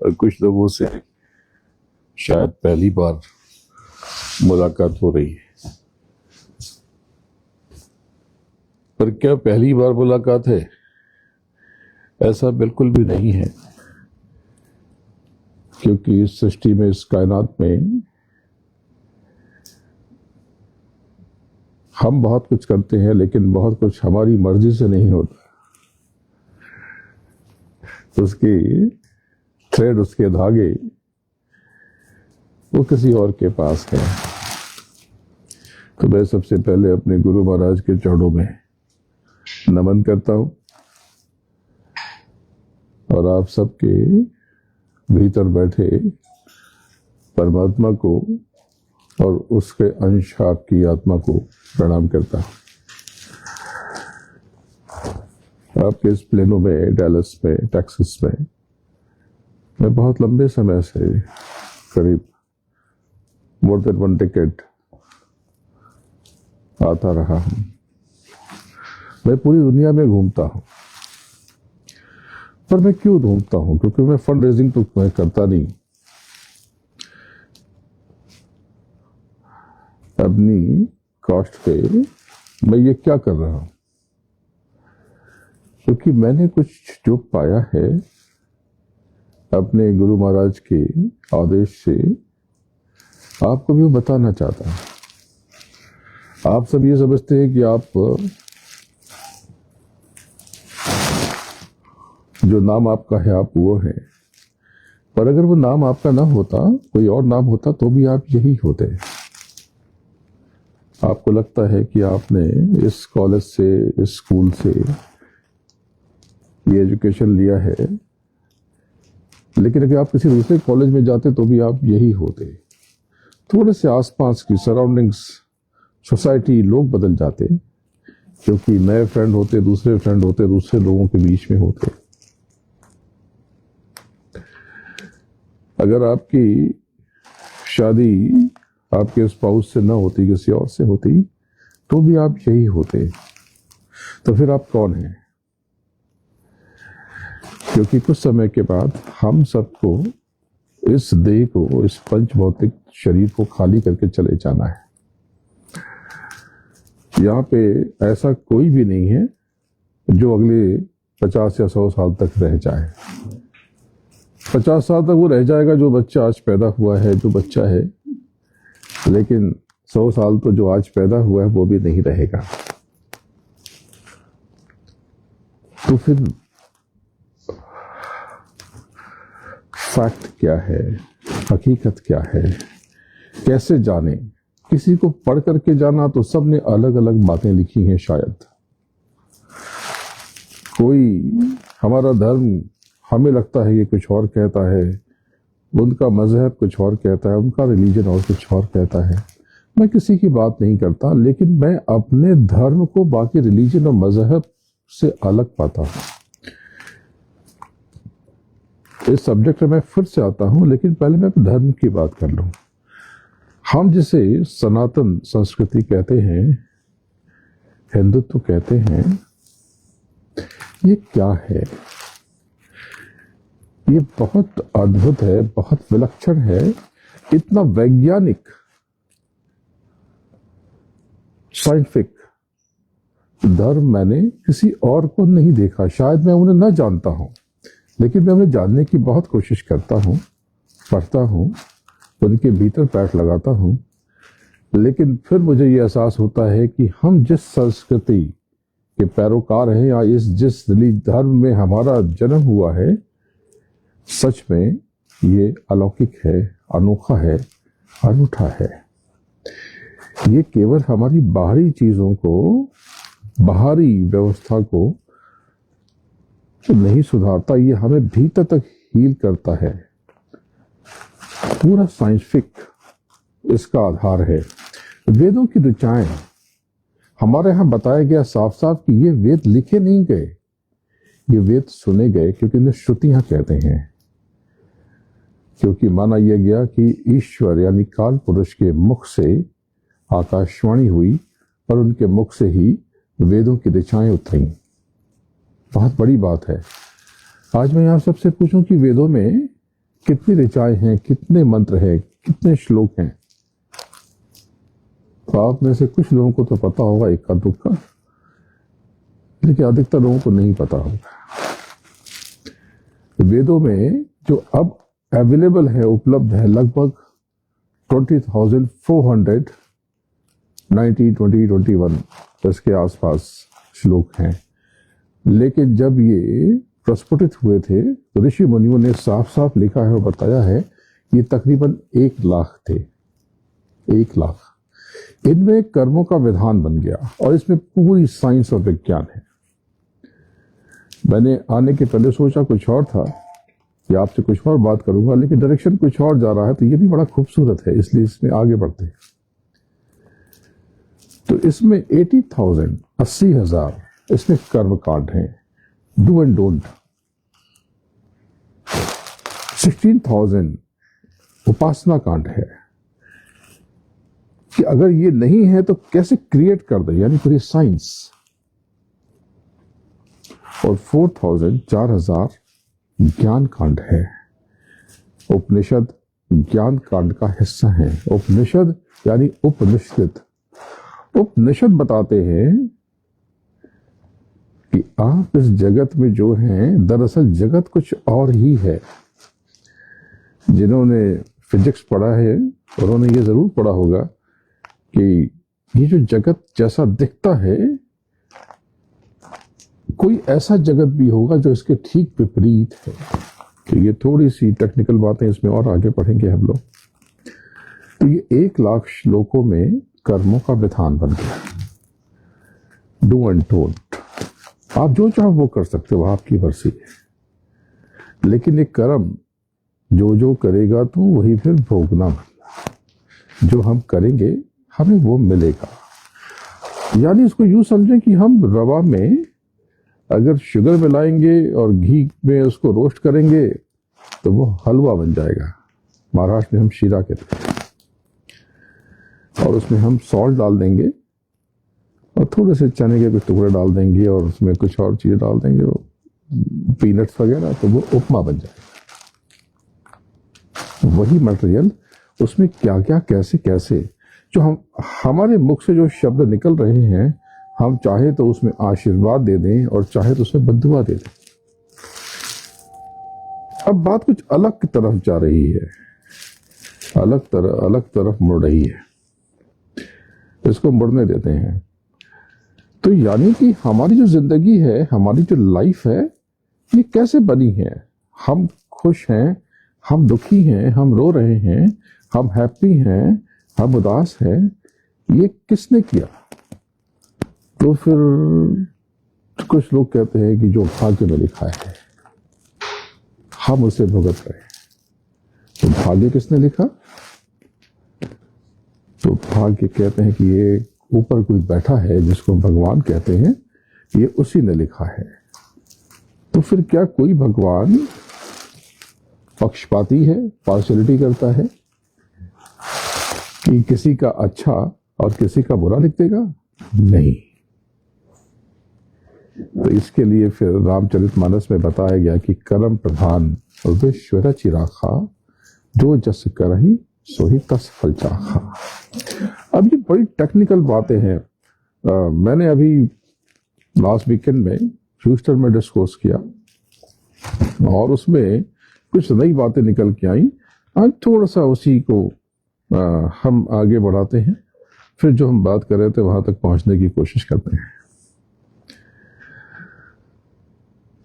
और कुछ लोगों से शायद पहली बार मुलाकात हो रही है, पर क्या पहली बार मुलाकात है? ऐसा बिल्कुल भी नहीं है, क्योंकि इस सृष्टि में, इस कायनात में हम बहुत कुछ करते हैं, लेकिन बहुत कुछ हमारी मर्जी से नहीं होता। उसकी थ्रेड, उसके धागे वो किसी और के पास है। तो मैं सबसे पहले अपने गुरु महाराज के चरणों में नमन करता हूं और आप सबके भीतर बैठे परमात्मा को और उसके अंश आपकी आत्मा को प्रणाम करता हूं। आपके इस प्लेनो में, डैलस में, टेक्सास में मैं बहुत लंबे समय से, करीब मोर देन 1 decade आता रहा हूं। मैं पूरी दुनिया में घूमता हूं, पर मैं क्यों घूमता हूं? क्योंकि मैं फंड रेजिंग तो मैं करता नहीं। अपनी कॉस्ट पे मैं ये क्या कर रहा हूं? क्योंकि मैंने कुछ जो पाया है अपने गुरु महाराज के आदेश से आपको भी बताना चाहता हूं। आप सब ये समझते हैं कि आप जो नाम आपका है आप वो हैं, पर अगर वो नाम आपका ना होता, कोई और नाम होता, तो भी आप यही होते। आपको लगता है कि आपने इस कॉलेज से, इस स्कूल से ये एजुकेशन लिया है, लेकिन अगर आप किसी दूसरे कॉलेज में जाते तो भी आप यही होते। थोड़े से आसपास की सराउंडिंग्स, सोसाइटी, लोग बदल जाते, क्योंकि नए फ्रेंड होते, दूसरे फ्रेंड होते, दूसरे लोगों के बीच में होते। अगर आपकी शादी आपके स्पाउस से ना होती, किसी और से होती, तो भी आप यही होते। तो फिर आप कौन हैं? क्योंकि कुछ समय के बाद हम सबको इस देह को, इस पंच भौतिक शरीर को खाली करके चले जाना है। यहाँ पे ऐसा कोई भी नहीं है जो अगले 50 या 100 साल तक रह जाए। 50 साल तक वो रह जाएगा जो बच्चा आज पैदा हुआ है, जो बच्चा है, लेकिन 100 साल तो जो आज पैदा हुआ है वो भी नहीं रहेगा। तो फिर फैक्ट क्या है, हकीकत क्या है, कैसे जाने? किसी को पढ़ करके जाना तो सबने अलग अलग बातें लिखी हैं। शायद कोई, हमारा धर्म हमें लगता है ये कुछ और कहता है, उनका मजहब कुछ और कहता है, उनका रिलीजन और कुछ और कहता है। मैं किसी की बात नहीं करता, लेकिन मैं अपने धर्म को बाकी रिलीजन और मजहब से अलग पाता हूं। इस सब्जेक्ट में मैं फिर से आता हूं, लेकिन पहले मैं धर्म की बात कर लूं। हम जिसे सनातन संस्कृति कहते हैं, हिंदुत्व कहते हैं, ये क्या है? ये बहुत अद्भुत है, बहुत विलक्षण है। इतना वैज्ञानिक, साइंटिफिक धर्म मैंने किसी और को नहीं देखा। शायद मैं उन्हें न जानता हूं, लेकिन मैं उन्हें जानने की बहुत कोशिश करता हूं, पढ़ता हूं, उनके भीतर पैर लगाता हूं। लेकिन फिर मुझे ये एहसास होता है कि हम जिस संस्कृति के पैरोकार हैं या जिस धर्म में हमारा जन्म हुआ है, सच में ये अलौकिक है, अनोखा है, अनूठा है। ये केवल हमारी बाहरी चीजों को, बाहरी व्यवस्था को नहीं सुधारता, ये हमें भीतर तक हील करता है। पूरा साइंटिफिक इसका आधार है। वेदों की ऋचाएं, हमारे यहां बताया गया साफ साफ कि ये वेद लिखे नहीं गए, ये वेद सुने गए, क्योंकि इन्हें श्रुतियां कहते हैं। क्योंकि माना यह गया कि ईश्वर यानी काल पुरुष के मुख से आकाशवाणी हुई और उनके मुख से ही वेदों की ऋचाएं उतरी। बहुत बड़ी बात है। आज मैं आप सबसे पूछूं कि वेदों में कितनी ऋचाएं हैं, कितने मंत्र हैं, कितने श्लोक हैं? तो आप में से कुछ लोगों को तो पता होगा इक्का दुक्का, लेकिन अधिकतर लोगों को नहीं पता होगा। वेदों में जो अब अवेलेबल है, उपलब्ध है, लगभग 20,490 इसके आसपास श्लोक हैं। लेकिन जब ये प्रस्फुटित हुए थे तो ऋषि मुनियों ने साफ साफ लिखा है और बताया है ये तकरीबन 1 लाख थे। 1 लाख। इनमें कर्मों का विधान बन गया और इसमें पूरी साइंस और विज्ञान है। मैंने आने के पहले सोचा कुछ और था कि आपसे कुछ और बात करूंगा, लेकिन डायरेक्शन कुछ और जा रहा है, तो ये भी बड़ा खूबसूरत है, इसलिए इसमें आगे बढ़ते हैं। तो इसमें 80,000 80,000 इसमें कर्म कांड है, डू एंड डोंट। 16,000 उपासना कांड है कि अगर ये नहीं है तो कैसे क्रिएट कर दे, यानी पूरी साइंस। और 4,000 ज्ञान कांड है। उपनिषद ज्ञान कांड का हिस्सा है। उपनिषद यानी उपनिषद। उपनिषद बताते हैं कि आप इस जगत में जो हैं, दरअसल जगत कुछ और ही है। जिन्होंने फिजिक्स पढ़ा है उन्होंने ये जरूर पढ़ा होगा कि ये जो जगत जैसा दिखता है, कोई ऐसा जगत भी होगा जो इसके ठीक विपरीत है। तो ये थोड़ी सी टेक्निकल बातें इसमें और आगे पढ़ेंगे हम लोग। तो ये 1 लाख श्लोकों में कर्मों का विधान बन गया। Do and don't. आप जो चाहो वो कर सकते हो, आपकी मर्जी है। लेकिन ये कर्म जो जो करेगा तो वही फिर भोगना। जो हम करेंगे हमें वो मिलेगा। यानी इसको यूं समझें कि हम रवा में अगर शुगर मिलाएंगे और घी में उसको रोस्ट करेंगे तो वो हलवा बन जाएगा। महाराष्ट्र में हम शीरा कहते हैं। और उसमें हम सॉल्ट डाल देंगे और थोड़े से चने के कुछ टुकड़े डाल देंगे और उसमें कुछ और चीज़ें डाल देंगे, वो पीनट्स वगैरह, तो वो उपमा बन जाएगा। वही मटेरियल, उसमें क्या क्या कैसे कैसे जो हमारे मुख से जो शब्द निकल रहे हैं, हम चाहे तो उसमें आशीर्वाद दे दें और चाहे तो उसमें बद्दुआ दे दें। अब बात कुछ अलग की तरफ जा रही है, अलग तरफ मुड़ रही है। इसको मुड़ने देते हैं। तो यानी कि हमारी जो जिंदगी है, हमारी जो लाइफ है, ये कैसे बनी है? हम खुश हैं, हम दुखी हैं, हम रो रहे हैं, हम हैप्पी हैं, हम उदास हैं, ये किसने किया? तो फिर कुछ लोग कहते हैं कि जो भाग्य में लिखा है हम उसे भुगत रहे हैं। तो भाग्य किसने लिखा? तो भाग्य कहते हैं कि ये ऊपर कोई बैठा है जिसको भगवान कहते हैं, ये उसी ने लिखा है। तो फिर क्या कोई भगवान पक्षपाती है, पार्शियलिटी करता है कि किसी का अच्छा और किसी का बुरा लिख देगा? नहीं। तो इसके लिए फिर रामचरितमानस में बताया गया कि कर्म प्रधान विश्व रचि राखा, जो जस करहि सो ही तस फल चाखा। अब ये बड़ी टेक्निकल बातें हैं। मैंने अभी लास्ट वीकेंड में ह्यूस्टन में डिस्कोर्स किया और उसमें कुछ नई बातें निकल के आई। आज थोड़ा सा उसी को हम आगे बढ़ाते हैं, फिर जो हम बात कर रहे थे वहां तक पहुंचने की कोशिश करते हैं।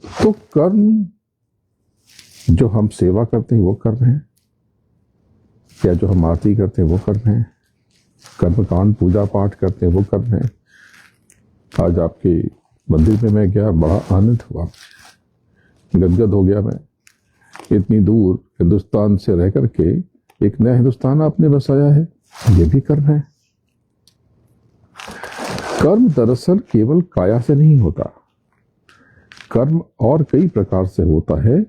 तो कर्म, जो हम सेवा करते हैं वो कर्म है, या जो हम आरती करते हैं वो कर्म है, कर्मकांड पूजा पाठ करते हैं वो कर्म है। आज आपके मंदिर में मैं गया, बड़ा आनंद हुआ, गदगद हो गया। मैं इतनी दूर हिंदुस्तान से रह करके एक नया हिंदुस्तान आपने बसाया है, ये भी कर्म है। कर्म दरअसल केवल काया से नहीं होता, कर्म और कई प्रकार से होता है,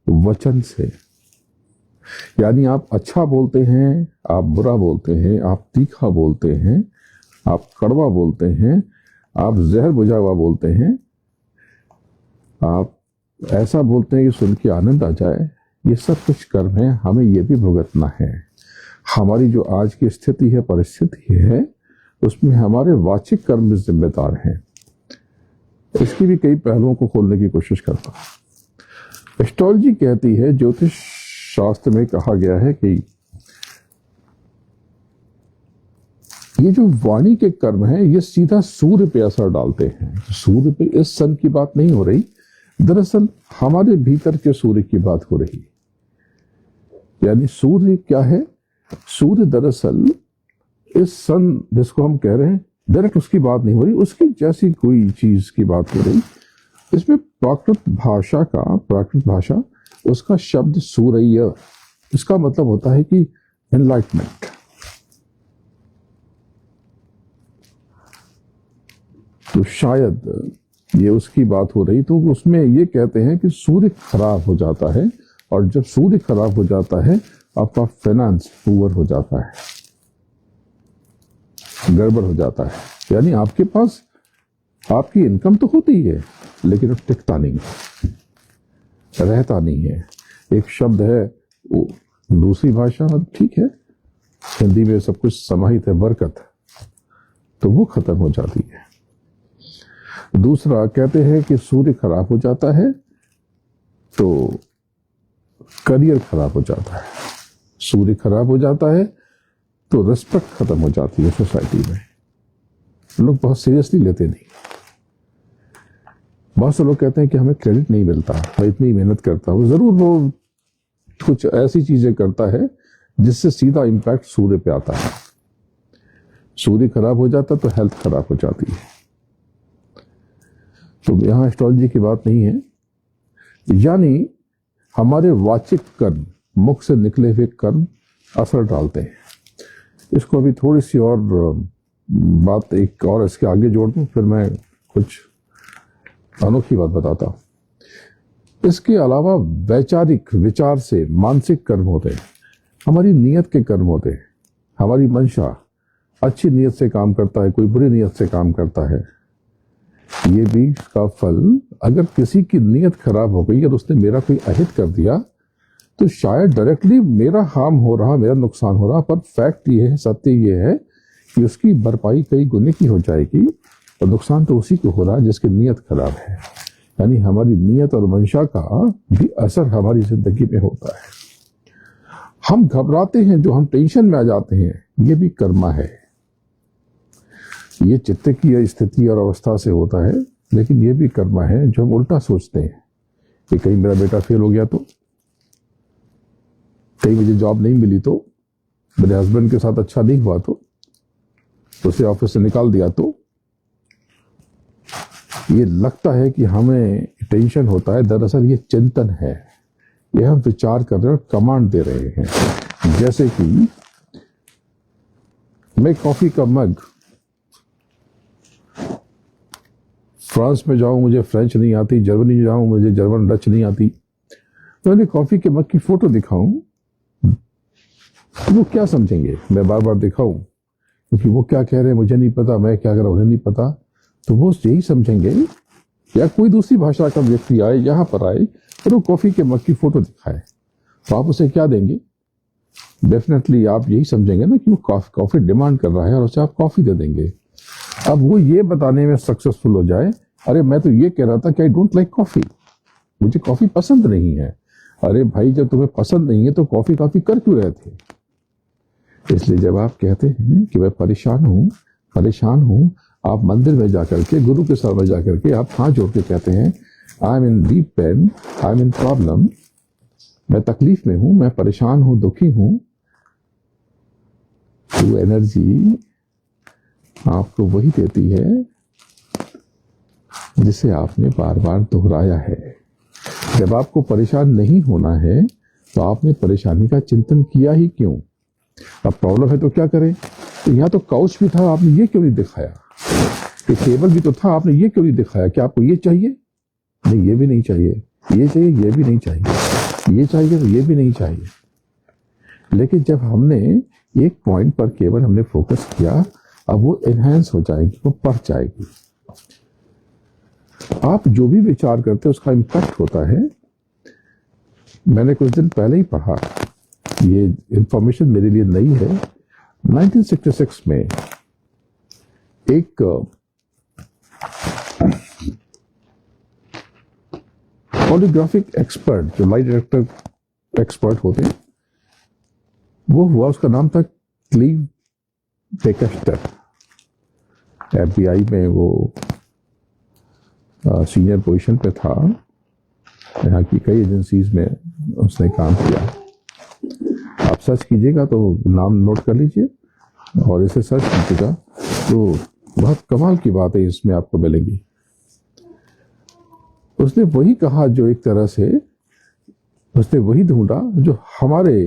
वचन से। यानी आप अच्छा बोलते हैं, आप बुरा बोलते हैं, आप तीखा बोलते हैं, आप कड़वा बोलते हैं, आप जहर बुझा हुआ बोलते हैं, आप ऐसा बोलते हैं कि सुन के आनंद आ जाए, ये सब कुछ कर्म है, हमें ये भी भुगतना है। हमारी जो आज की स्थिति है, परिस्थिति है, उसमें हमारे वाचिक कर्म भी जिम्मेदार हैं। इसकी भी कई पहलुओं को खोलने की कोशिश करता हूं। एस्ट्रोलॉजी कहती है, ज्योतिष शास्त्र में कहा गया है कि ये जो वाणी के कर्म है, ये सीधा सूर्य पे असर डालते हैं। सूर्य पे इस सन की बात नहीं हो रही, दरअसल हमारे भीतर के सूर्य की बात हो रही। यानी सूर्य क्या है? सूर्य दरअसल इस सन जिसको हम कह रहे हैं, डायरेक्ट उसकी बात नहीं हो रही, उसकी जैसी कोई चीज की बात हो रही। इसमें प्राकृत भाषा उसका शब्द सूर्य, इसका मतलब होता है कि एनलाइटमेंट। तो शायद ये उसकी बात हो रही, तो उसमें ये कहते हैं कि सूर्य खराब हो जाता है, और जब सूर्य खराब हो जाता है आपका फाइनेंस पुअर हो जाता है, गड़बड़ हो जाता है। यानी आपके पास आपकी इनकम तो होती है, लेकिन वो टिकता नहीं है, रहता नहीं है। एक शब्द है, वो दूसरी भाषा ठीक है, हिंदी में सब कुछ समाहित है, बरकत, तो वो खत्म हो जाती है। दूसरा कहते हैं कि सूर्य खराब हो जाता है तो करियर खराब हो जाता है, सूर्य खराब हो जाता है तो रिस्पेक्ट खत्म हो जाती है सोसाइटी में, लोग बहुत सीरियसली लेते नहीं। बहुत से लोग कहते हैं कि हमें क्रेडिट नहीं मिलता, मैं इतनी मेहनत करता हूं। जरूर वो कुछ ऐसी चीजें करता है जिससे सीधा इम्पैक्ट सूर्य पे आता है। सूर्य खराब हो जाता तो हेल्थ खराब हो जाती है। तो यहां एस्ट्रोलॉजी की बात नहीं है, यानी हमारे वाचिक कर्म, मुख से निकले हुए कर्म असर डालते हैं। इसको अभी थोड़ी सी और बात एक और इसके आगे जोड़ दूं, फिर मैं कुछ अनोखी बात बताता हूं। इसके अलावा वैचारिक विचार से मानसिक कर्म होते हैं, हमारी नीयत के कर्म होते हैं। हमारी मंशा अच्छी नीयत से काम करता है, कोई बुरी नीयत से काम करता है। ये भी का फल, अगर किसी की नीयत खराब हो गई और उसने मेरा कोई अहित कर दिया, तो शायद डायरेक्टली मेरा हार्म हो रहा, मेरा नुकसान हो रहा, पर फैक्ट ये है, सत्य ये है कि उसकी भरपाई कई गुने की हो जाएगी, और नुकसान तो उसी को हो रहा है जिसकी नीयत खराब है। यानी हमारी नीयत और मंशा का भी असर हमारी जिंदगी में होता है। हम घबराते हैं, जो हम टेंशन में आ जाते हैं, ये भी कर्मा है। ये चित्त की स्थिति और अवस्था से होता है, लेकिन ये भी कर्मा है। जो हम उल्टा सोचते हैं कि कहीं मेरा बेटा फेल हो गया तो, कहीं मुझे जॉब नहीं मिली तो, मेरे हस्बैंड के साथ अच्छा नहीं हुआ तो, उसे ऑफिस से निकाल दिया तो, ये लगता है कि हमें टेंशन होता है। दरअसल ये चिंतन है, ये हम विचार कर रहे हैं, कमांड दे रहे हैं। जैसे कि मैं कॉफी का मग, फ्रांस में जाऊं मुझे फ्रेंच नहीं आती, जर्मनी में जाऊं मुझे जर्मन डच नहीं आती, तो उन्हें कॉफी के मग की फोटो दिखाऊं तो वो क्या समझेंगे? मैं बार बार दिखाऊं क्योंकि वो क्या कह रहे हैं मुझे नहीं पता, मैं क्या कर रहा हूं उन्हें नहीं पता, तो वो यही समझेंगे। या कोई दूसरी भाषा का व्यक्ति आए, यहां पर आए और वो कॉफी के मग की फोटो दिखाए, तो आप उसे क्या देंगे? डेफिनेटली आप यही समझेंगे ना कि वो कॉफी डिमांड कर रहा है, और उसे आप कॉफी दे देंगे। अब वो ये बताने में सक्सेसफुल हो जाए, अरे मैं तो ये कह रहा था कि आई डोंट लाइक कॉफी, मुझे कॉफी पसंद नहीं है। अरे भाई, जब तुम्हें पसंद नहीं है तो कॉफी कर क्यों रहे थे? इसलिए जब आप कहते हैं कि मैं परेशान हूं, आप मंदिर में जाकर के, गुरु के सामने जाकर के आप हाथ जोड़ के कहते हैं, I am in deep pain, I am in problem, मैं तकलीफ में हूं, मैं परेशान हूं, दुखी हूं, तो एनर्जी आपको वही देती है जिसे आपने बार बार दोहराया है। जब आपको परेशान नहीं होना है तो आपने परेशानी का चिंतन किया ही क्यों? अब प्रॉब्लम है तो क्या करें? तो यहाँ तो काउच भी था, आपने ये क्यों नहीं दिखाया? कि टेबल भी तो था, आपने ये क्यों नहीं दिखाया? कि आपको ये चाहिए? नहीं, ये भी नहीं चाहिए, ये चाहिए, ये भी नहीं चाहिए, ये चाहिए तो ये भी नहीं चाहिए। लेकिन जब हमने एक पॉइंट पर केवल हमने फोकस किया, अब वो एनहांस हो जाएगी, वो बढ़ जाएगी। आप जो भी विचार करते हैं उसका इम्पैक्ट होता है। मैंने कुछ दिन पहले ही पढ़ा, ये इंफॉर्मेशन मेरे लिए नई है। 1966 में एक पॉलीग्राफिक एक्सपर्ट, जो लाइट डिटेक्टर एक्सपर्ट होते हैं, वो हुआ, उसका नाम था क्लीव बेकेस्टर। FBI में वो सीनियर पोजीशन पे था, यहाँ की कई एजेंसीज में उसने काम किया। आप सर्च कीजिएगा तो नाम नोट कर लीजिए और इसे सर्च कीजिएगा तो बहुत कमाल की बातें इसमें आपको मिलेंगी। उसने वही कहा जो एक तरह से उसने वही ढूंढा जो हमारे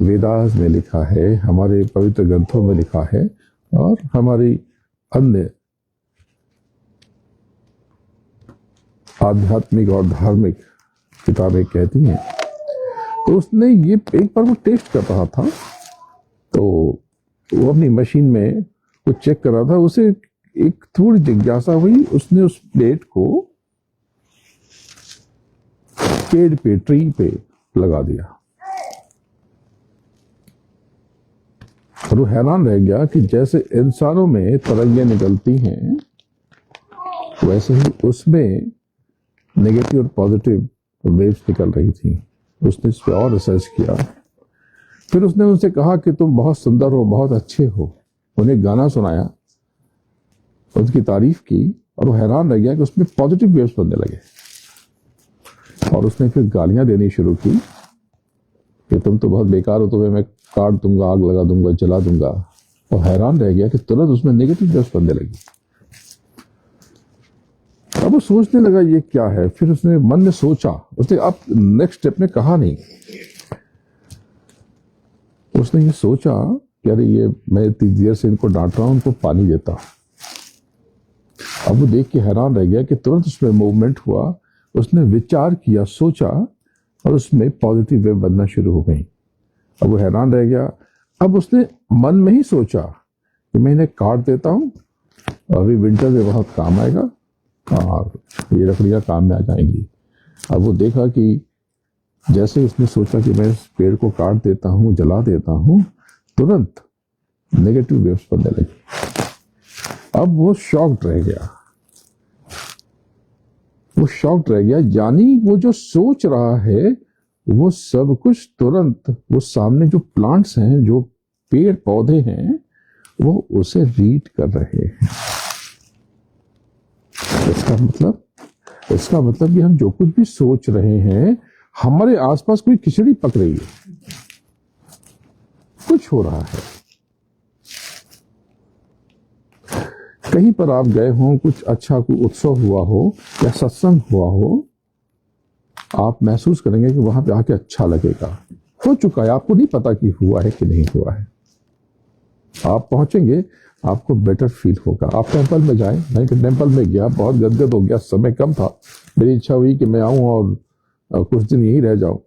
वेदास में लिखा है, हमारे पवित्र ग्रंथों में लिखा है और हमारी अन्य आध्यात्मिक और धार्मिक किताबें कहती हैं। तो उसने ये एक बार वो टेस्ट कर रहा था, तो वो अपनी मशीन में कुछ चेक कर रहा था, उसे एक थोड़ी जिज्ञासा हुई। उसने उस प्लेट को पेड़ पे, ट्री पे लगा दिया और वो हैरान रह गया कि जैसे इंसानों में तरंगें निकलती हैं, वैसे ही उसमें नेगेटिव और पॉजिटिव वेव्स निकल रही थी। उसने इस पर और रिसर्च किया। फिर उसने उनसे कहा कि तुम बहुत सुंदर हो, बहुत अच्छे हो। उन्हें गाना सुनाया, उसकी तारीफ की और वो हैरान रह गया कि उसमें पॉजिटिव वेव्स बनने लगे। और उसने फिर गालियां देनी शुरू की कि तुम तो बहुत बेकार हो, तुम्हें मैं काट दूंगा, आग लगा दूंगा, जला दूंगा। और हैरान रह गया कि तुरंत उसमें नेगेटिव वेव्स बनने लगी। अब वो सोचने लगा ये क्या है। फिर उसने मन में सोचा, उसने अब नेक्स्ट स्टेप में कहा नहीं, उसने ये सोचा कि अरे ये मैं इतनी देर से इनको डांट रहा हूं, उनको पानी देता। अब वो देख के हैरान रह गया कि तुरंत उसमें मूवमेंट हुआ। उसने विचार किया, सोचा और उसमें पॉजिटिव वेव बनना शुरू हो गई। अब वो हैरान रह गया। अब उसने मन में ही सोचा कि मैं इन्हें काट देता हूं, अभी विंटर में बहुत काम आएगा और ये लकड़ियां काम में आ जाएंगी। अब वो देखा कि जैसे उसने सोचा कि मैं इस पेड़ को काट देता हूं, जला देता हूं, तुरंत नेगेटिव वेव्स बनने लगी। अब वो शॉक्ड रह गया। वो शॉक्ड रह गया, यानी वो जो सोच रहा है वो सब कुछ तुरंत वो सामने जो प्लांट्स हैं, जो पेड़ पौधे हैं, वो उसे रीड कर रहे हैं। इसका मतलब कि हम जो कुछ भी सोच रहे हैं, हमारे आसपास कोई खिचड़ी पक रही है, कुछ हो रहा है। कहीं पर आप गए हों, कुछ अच्छा कोई उत्सव हुआ हो या सत्संग हुआ हो, आप महसूस करेंगे कि वहां पे आके अच्छा लगेगा। हो चुका है, आपको नहीं पता कि हुआ है कि नहीं हुआ है। आप पहुंचेंगे, आपको बेटर फील होगा। आप टेंपल में जाएं। मैं टेंपल में गया, बहुत गदगद हो गया, समय कम था। मेरी इच्छा हुई कि मैं आऊं और कुछ दिन यहीं रह जाऊं।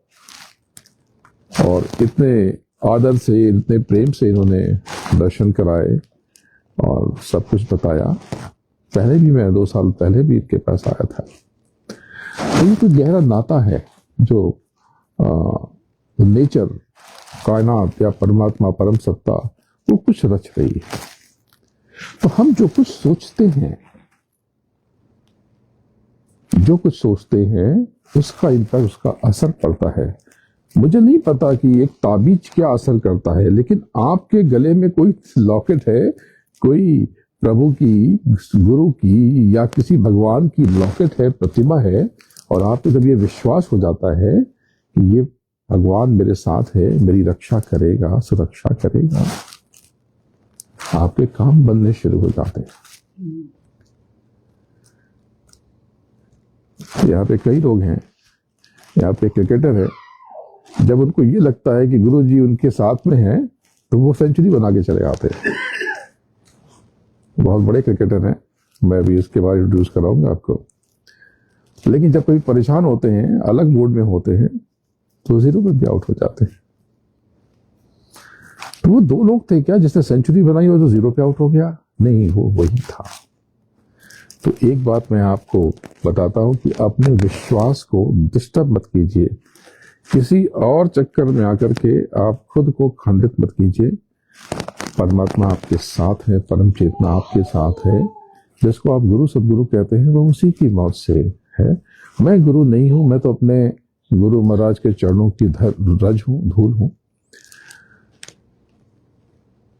और इतने आदर से, इतने प्रेम से इन्होंने दर्शन कराए और सब कुछ बताया। पहले भी मैं 2 साल पहले भी इनके पास आया था। तो ये कोई गहरा नाता है जो नेचर, कायनात या परमात्मा, परम सत्ता, वो कुछ रच रही है। तो हम जो कुछ सोचते हैं, उसका इम्पैक्ट, उसका असर पड़ता है। मुझे नहीं पता कि एक ताबीज क्या असर करता है, लेकिन आपके गले में कोई लॉकेट है, कोई प्रभु की, गुरु की या किसी भगवान की लॉकेट है, प्रतिमा है, और आपको जब ये विश्वास हो जाता है कि ये भगवान मेरे साथ है, मेरी रक्षा करेगा, सुरक्षा करेगा, आपके काम बनने शुरू हो जाते हैं। यहाँ पे कई लोग हैं, यहाँ पे क्रिकेटर है, जब उनको ये लगता है कि गुरुजी उनके साथ में है, तो वो सेंचुरी बना के चले आते हैं। बहुत बड़े क्रिकेटर हैं, मैं भी इसके बारे में इंट्रोड्यूस कराऊंगा आपको। लेकिन जब कभी परेशान होते हैं, अलग मूड में होते हैं, तो 0 पे भी आउट हो जाते हैं। तो वो दो लोग थे क्या जिसने सेंचुरी बनाई और जो जीरो पे आउट हो गया? नहीं, वो वही था। तो एक बात मैं आपको बताता हूं कि अपने विश्वास को डिस्टर्ब मत कीजिए, किसी और चक्कर में आकर के आप खुद को खंडित मत कीजिए। परमात्मा आपके साथ है, परम चेतना आपके साथ है। जिसको आप गुरु सदगुरु कहते हैं वो उसी की मौत से है। मैं गुरु नहीं हूं, मैं तो अपने गुरु महाराज के चरणों की रज हूं, धूल हूं।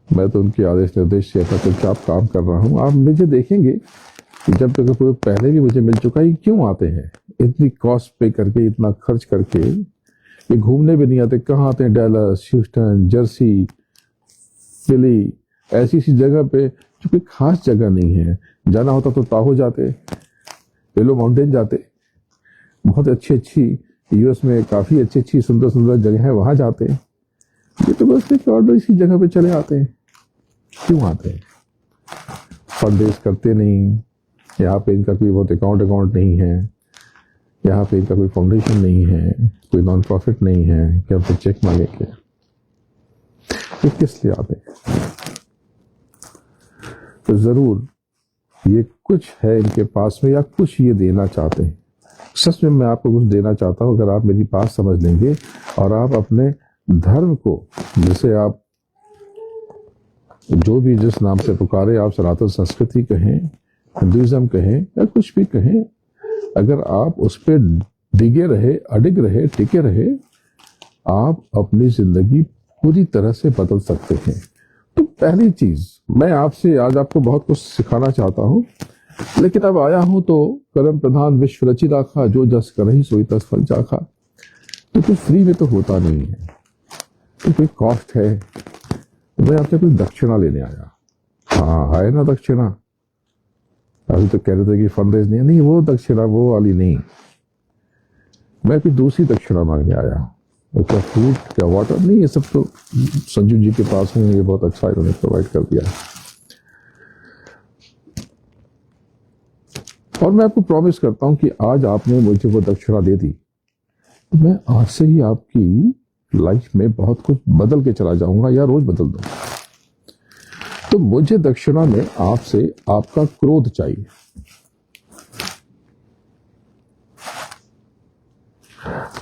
मैं तो उनके आदेश निर्देश से चुपचाप काम कर रहा हूं। आप मुझे देखेंगे कि जब तक कोई पहले भी मुझे मिल चुका है, क्यों आते हैं इतनी कॉस्ट पे करके, इतना खर्च करके? ये घूमने भी नहीं आते। कहाँ आते हैं? डैलस, ह्यूस्टन, जर्सी, फिली, ऐसी सी जगह पे जो कोई खास जगह नहीं है। जाना होता तो ताहो जाते, येलो माउंटेन जाते, बहुत अच्छी यूएस में काफी अच्छी सुंदर जगह है, वहां जाते। ये तो बस एक ऑर्डर इसी जगह पे चले आते हैं। क्यों आते हैं? फंड करते नहीं। यहाँ पे इनका कोई बहुत अकाउंट नहीं है, यहाँ पे इनका कोई फाउंडेशन नहीं है, कोई नॉन प्रॉफिट नहीं है कि हमसे चेक मांगेंगे। तो किस लिए आते हैं? तो जरूर ये कुछ है इनके पास में, या कुछ ये देना चाहते हैं। सच में मैं आपको कुछ देना चाहता हूं। अगर आप मेरी बात समझ लेंगे और आप अपने धर्म को, जिसे आप जो भी जिस नाम से पुकारे, आप सनातन संस्कृति कहें, हिंदुइज्म कहें, या कुछ भी कहें, अगर आप उस पर डिगे रहे, अडिग रहे, टिके रहे, आप अपनी जिंदगी पूरी तरह से बदल सकते हैं। तो पहली चीज, मैं आपसे आज आपको बहुत कुछ सिखाना चाहता हूं, लेकिन अब आया हूं तो कर्म प्रधान विश्व रचि राखा, जो जस करहि सोई तस फल चाखा। तो कुछ फ्री में तो होता नहीं है, तो कोई कॉस्ट है। मैं आपसे कोई दक्षिणा लेने आया। हाँ, है ना दक्षिणा? अभी तो कह रहे थे कि फंड रेज नहीं, वो दक्षिणा वो वाली नहीं। मैं कोई दूसरी दक्षिणा मांगने आया हूँ। क्या फूड, क्या वाटर? नहीं, ये सब तो संजू जी के पास में, ये बहुत अच्छा इन्होंने प्रोवाइड कर दिया है। और मैं आपको प्रॉमिस करता हूं कि आज आपने मुझे वो दक्षिणा दे दी, तो मैं आज से ही आपकी लाइफ में बहुत कुछ बदल के चला जाऊंगा, या रोज बदल दूंगा। तो मुझे दक्षिणा में आपसे आपका क्रोध चाहिए।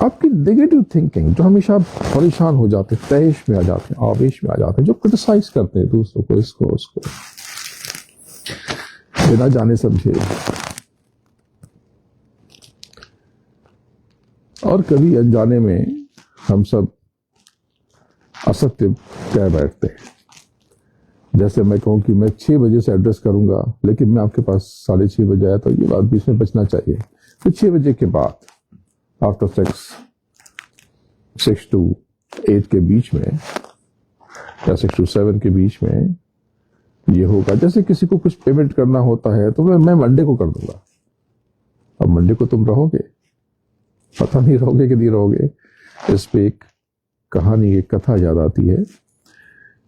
आपकी नेगेटिव थिंकिंग, जो हमेशा आप परेशान हो जाते हैं, तैश में आ जाते हैं, आवेश में आ जाते हैं, जो क्रिटिसाइज करते हैं दूसरों को, इसको उसको, बिना जाने समझे, और कभी अनजाने में हम सब असत्य कह बैठते हैं। जैसे मैं कहूं कि मैं 6 बजे से एड्रेस करूंगा, लेकिन मैं आपके पास 6:30 बजे आया, तो ये बात बीच में बचना चाहिए। तो 6 बजे के बाद, आफ्टर 6 to 8 के बीच में, या 6 to 7 के बीच में ये होगा। जैसे किसी को कुछ पेमेंट करना होता है तो मैं मंडे को कर दूंगा। अब मंडे को तुम रहोगे, पता नहीं रहोगे कि नहीं रहोगे। इस पे एक कहानी, एक कथा याद आती है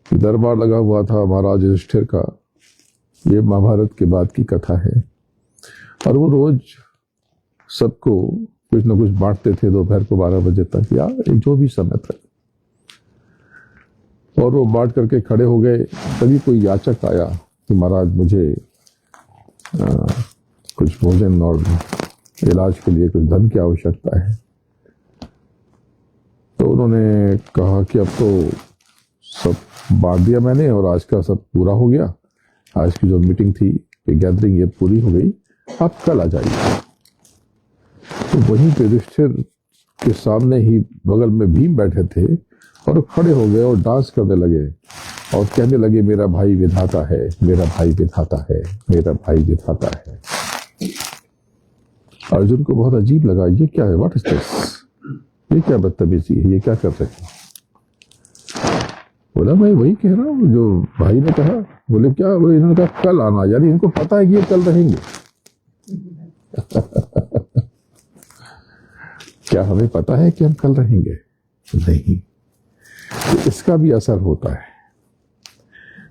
कि दरबार लगा हुआ था महाराज युधिष्ठिर का। ये महाभारत के बाद की कथा है। और वो रोज सबको कुछ न कुछ बांटते थे, दोपहर को 12 बजे तक, या जो भी समय तक। और वो बांट करके खड़े हो गए। तभी कोई याचक आया कि महाराज मुझे कुछ भोजन और इलाज के लिए कुछ धन की आवश्यकता है। तो उन्होंने कहा कि अब तो सब बांट दिया मैंने, और आज का सब पूरा हो गया। आज की जो मीटिंग थी, ये गैदरिंग, ये पूरी हो गई, आप कल आ जाइए। तो वहीं पे युधिष्ठिर के सामने ही बगल में भीम बैठे थे, और खड़े हो गए और डांस करने लगे और कहने लगे, मेरा भाई विधाता है, मेरा भाई विधाता है, मेरा भाई विधाता है। अर्जुन को बहुत अजीब लगा, ये क्या है, व्हाट इज दिस, ये क्या बदतमीजी है, ये क्या कर रहे हैं? बोला, मैं वही कह रहा हूँ जो भाई ने कहा। बोले, क्या? बोले, इन्होंने कहा कल आना, यानी इनको पता है कि ये कल रहेंगे। क्या हमें पता है कि हम कल रहेंगे? नहीं। तो इसका भी असर होता है।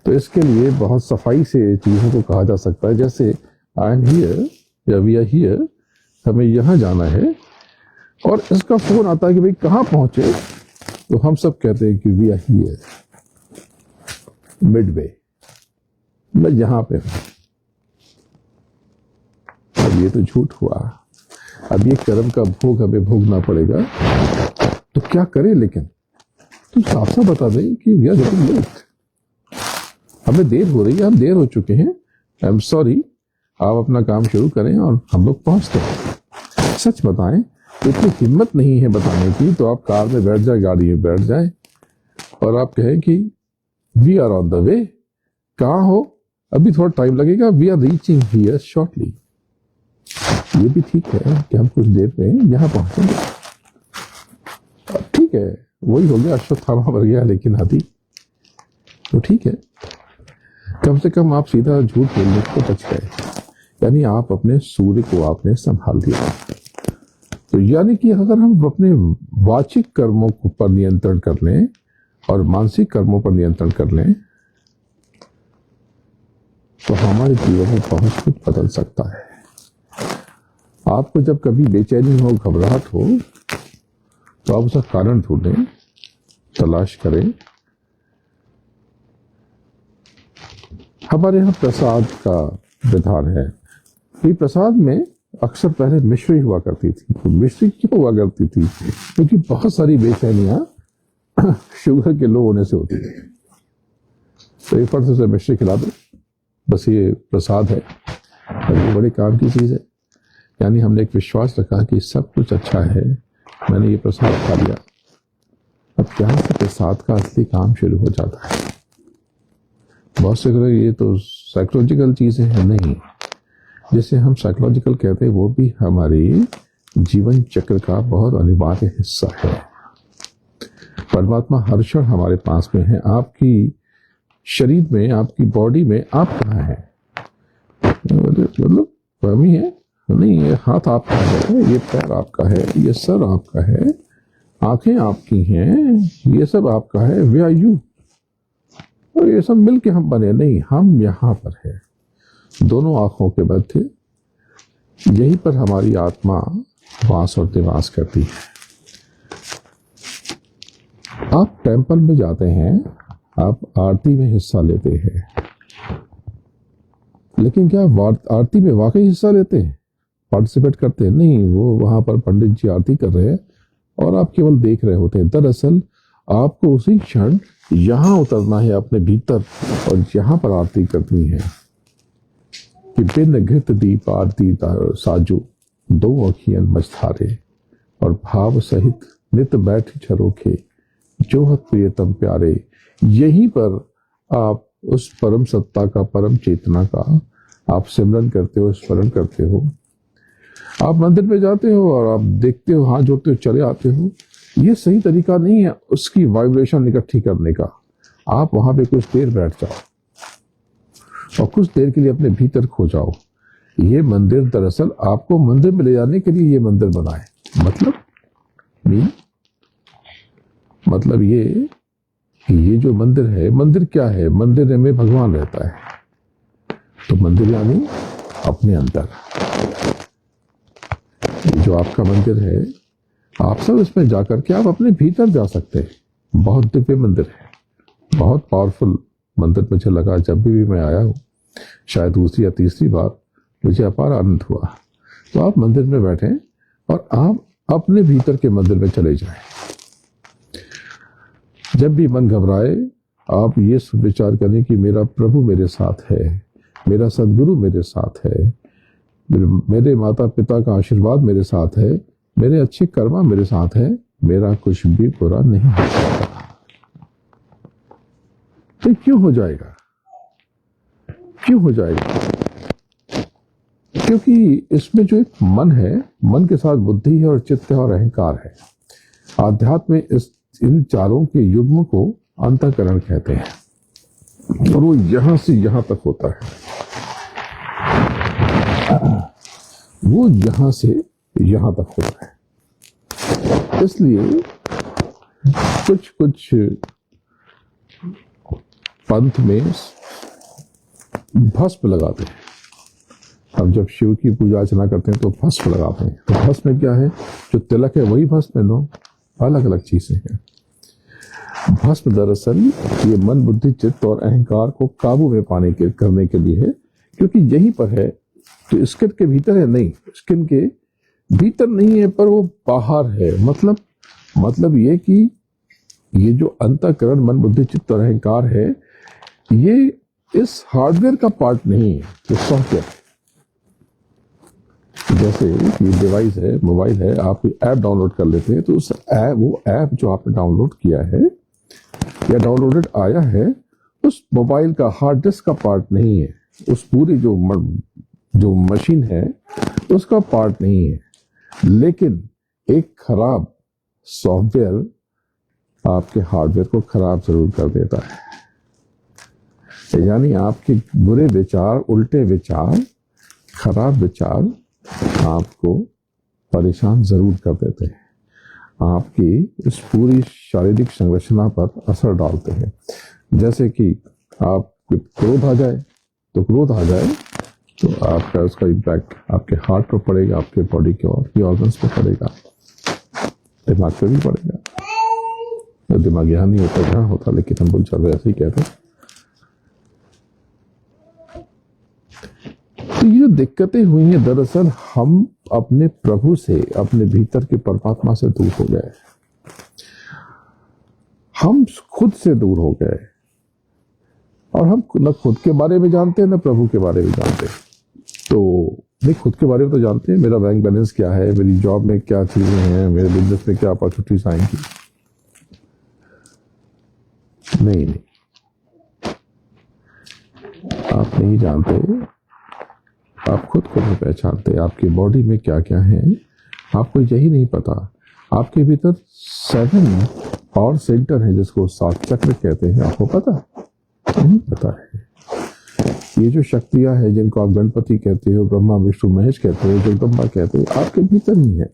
तो इसके लिए बहुत सफाई से चीजों को कहा जा सकता है। जैसे आई एम हियर, या वी आर हियर, हमें यहां जाना है, और इसका फोन आता है कि भाई कहां पहुंचे, तो हम सब कहते हैं कि वी आर हियर। मिडवे, मैं यहां पे हूं। अब ये तो झूठ हुआ, अब ये कर्म का भोग हमें भोगना पड़ेगा, तो क्या करें? लेकिन तो साफ साफ बता दें कि वी आर गेटिंग लेट, हमें देर हो रही है, हम देर हो चुके हैं, आई एम सॉरी, आप अपना काम शुरू करें और हम लोग पहुंचते हैं। सच बताएं, इतनी हिम्मत नहीं है बताने की, तो आप कार में बैठ जाए, गाड़ी में बैठ जाए और आप कहें कि we are on the way. कहाँ हो? अभी थोड़ा टाइम लगेगा, we are reaching here shortly. ये भी ठीक है कि हम कुछ देर में यहां पहुंचेंगे, ठीक है, वही हो गया, अश्वत्थामा मर गया लेकिन हाथी, तो ठीक है, कम से कम आप सीधा झूठ बोलने को बच गए, यानी आप अपने सूर्य को आपने संभाल दिया। तो यानी कि अगर हम अपने वाचिक कर्मों पर नियंत्रण कर लें और मानसिक कर्मों पर नियंत्रण कर लें, तो हमारे जीवन में बहुत कुछ बदल सकता है। आपको जब कभी बेचैनी हो, घबराहट हो, तो आप उसका कारण ढूंढें, तलाश करें। हमारे यहाँ प्रसाद का विधान है। ये प्रसाद में अक्सर पहले मिश्री हुआ करती थी। तो मिश्री क्यों हुआ करती थी? क्योंकि बहुत सारी बेचैनियां शुगर के लो होने से होती थी। तो एक बार से मिश्री खिला दो, बस ये प्रसाद है, ये बड़े काम की चीज है। यानी हमने एक विश्वास रखा कि सब कुछ अच्छा है, मैंने ये प्रसाद खा लिया। अब यहाँ से प्रसाद का असली काम शुरू हो जाता है। बहुत से लोग ये तो साइकोलॉजिकल चीजें हैं, नहीं, जिसे हम साइकोलॉजिकल कहते हैं वो भी हमारी जीवन चक्र का बहुत अनिवार्य हिस्सा है। परमात्मा हर क्षण हमारे पास में है। आपकी शरीर में, आपकी बॉडी में आप कहाँ हैं? मतलब हम ही है नहीं, ये हाथ आपका है, ये पैर आपका है, ये सर आपका है, आंखें आपकी हैं, ये सब आपका है। वे आर यू? और ये सब मिलके हम बने नहीं, हम यहाँ पर है, दोनों आंखों के मध्य, यहीं पर हमारी आत्मा वास और निवास करती है। आप टेंपल में जाते हैं, आप आरती में हिस्सा लेते हैं, लेकिन क्या आरती में वाकई हिस्सा लेते हैं, पार्टिसिपेट करते हैं? नहीं, वो वहां पर पंडित जी आरती कर रहे हैं और आप केवल देख रहे होते हैं। दरअसल आपको उसी क्षण यहां उतरना है अपने भीतर और यहां पर आरती करनी है कि बिन घृत दीप आरती साजो, दो अखियन मझधारे, और भाव सहित नित बैठ झरोखे, जो हत प्रियतम प्यारे। यहीं पर आप उस परम सत्ता का, परम चेतना का आप सिमरन करते हो, स्मरण करते हो। आप मंदिर में जाते हो और आप देखते हो, हाथ जोड़ते हो, चले आते हो। ये सही तरीका नहीं है उसकी वाइब्रेशन इकट्ठी करने का। आप वहां पे कुछ देर बैठ जाओ और कुछ देर के लिए अपने भीतर खो जाओ। ये मंदिर दरअसल आपको मंदिर में ले जाने के लिए ये मंदिर बना है। मतलब ये जो मंदिर है, मंदिर क्या है? मंदिर में भगवान रहता है। तो मंदिर यानी अपने अंदर, जो आपका मंदिर है, आप सब इसमें जाकर के आप अपने भीतर जा सकते हैं। बहुत दिव्य मंदिर है, बहुत पावरफुल मंदिर मुझे लगा जब भी मैं आया हूँ, शायद दूसरी या तीसरी बार, मुझे अपार आनंद हुआ। तो आप मंदिर में बैठें और आप अपने भीतर के मंदिर में चले जाएं। जब भी मन घबराए, आप ये विचार करें कि मेरा प्रभु मेरे साथ है, मेरा सदगुरु मेरे साथ है, मेरे माता पिता का आशीर्वाद मेरे साथ है, मेरे अच्छे कर्मा मेरे साथ है, मेरा कुछ भी बुरा नहीं हो सकता। तो क्यों हो जाएगा? क्यों हो जाएगा? क्योंकि इसमें जो एक मन है, मन के साथ बुद्धि है और चित्त है और अहंकार है। आध्यात्म में इन चारों के युग्म को अंतःकरण कहते हैं और वो यहां से यहां तक होता है। वो यहां से यहां तक होता है। इसलिए कुछ पंथ में भस्म लगाते हैं। हम जब शिव की पूजा अर्चना करते हैं तो भस्म लगाते हैं। तो भस्म में क्या है? जो तिलक है वही भस्म है, नो, अलग अलग चीजें हैं। भस्म दरअसल ये मन, बुद्धि, चित्त और अहंकार को काबू में करने के लिए है, क्योंकि यहीं पर है। तो स्किन के भीतर है नहीं, स्किन के भीतर नहीं है, पर वो बाहर है। मतलब ये कि ये जो अंतःकरण, मन, बुद्धि, चित्त और अहंकार है, ये इस हार्डवेयर का पार्ट नहीं है, ये सॉफ्टवेयर है। जैसे ये डिवाइस है, मोबाइल है, आप ऐप डाउनलोड कर लेते हैं, तो वो ऐप जो आपने डाउनलोड किया है या डाउनलोडेड आया है, उस मोबाइल का हार्ड डिस्क का पार्ट नहीं है, उस पूरी जो मशीन है उसका पार्ट नहीं है। लेकिन एक खराब सॉफ्टवेयर आपके हार्डवेयर को खराब जरूर कर देता है। यानी आपके बुरे विचार, उल्टे विचार, खराब विचार आपको परेशान जरूर कर देते हैं, आपकी इस पूरी शारीरिक संरचना पर असर डालते हैं। जैसे कि आप क्रोध आ जाए तो आपका उसका इम्पैक्ट आपके हार्ट पर पड़ेगा, आपके बॉडी के और भी ऑर्गन्स पर पड़ेगा, दिमाग पर भी पड़ेगा। तो दिमाग यहाँ नहीं होता, जहाँ होता, लेकिन हम बोल चल रहे ऐसे ही कहते हैं। तो ये जो दिक्कतें हुई हैं, दरअसल हम अपने प्रभु से, अपने भीतर के परमात्मा से दूर हो गए, हम खुद से दूर हो गए, और हम न खुद के बारे में जानते हैं, न प्रभु के बारे में जानते हैं। तो नहीं, खुद के बारे में तो जानते हैं, मेरा बैंक बैलेंस क्या है, मेरी जॉब में क्या चीजें हैं, मेरे बिजनेस में क्या अपॉर्चुनिटीज आएंगी। नहीं, आप नहीं जानते, आप खुद को नहीं पहचानते, आपकी बॉडी में क्या क्या है आपको यही नहीं पता। आपके भीतर 7 और सेंटर है, जिसको 7 चक्र कहते हैं, आपको पता नहीं? पता है। ये जो शक्तियां हैं, जिनको आप गणपति कहते हो, ब्रह्मा, विष्णु, महेश कहते हो, जगदम्बा कहते हो, आपके भीतर ही है।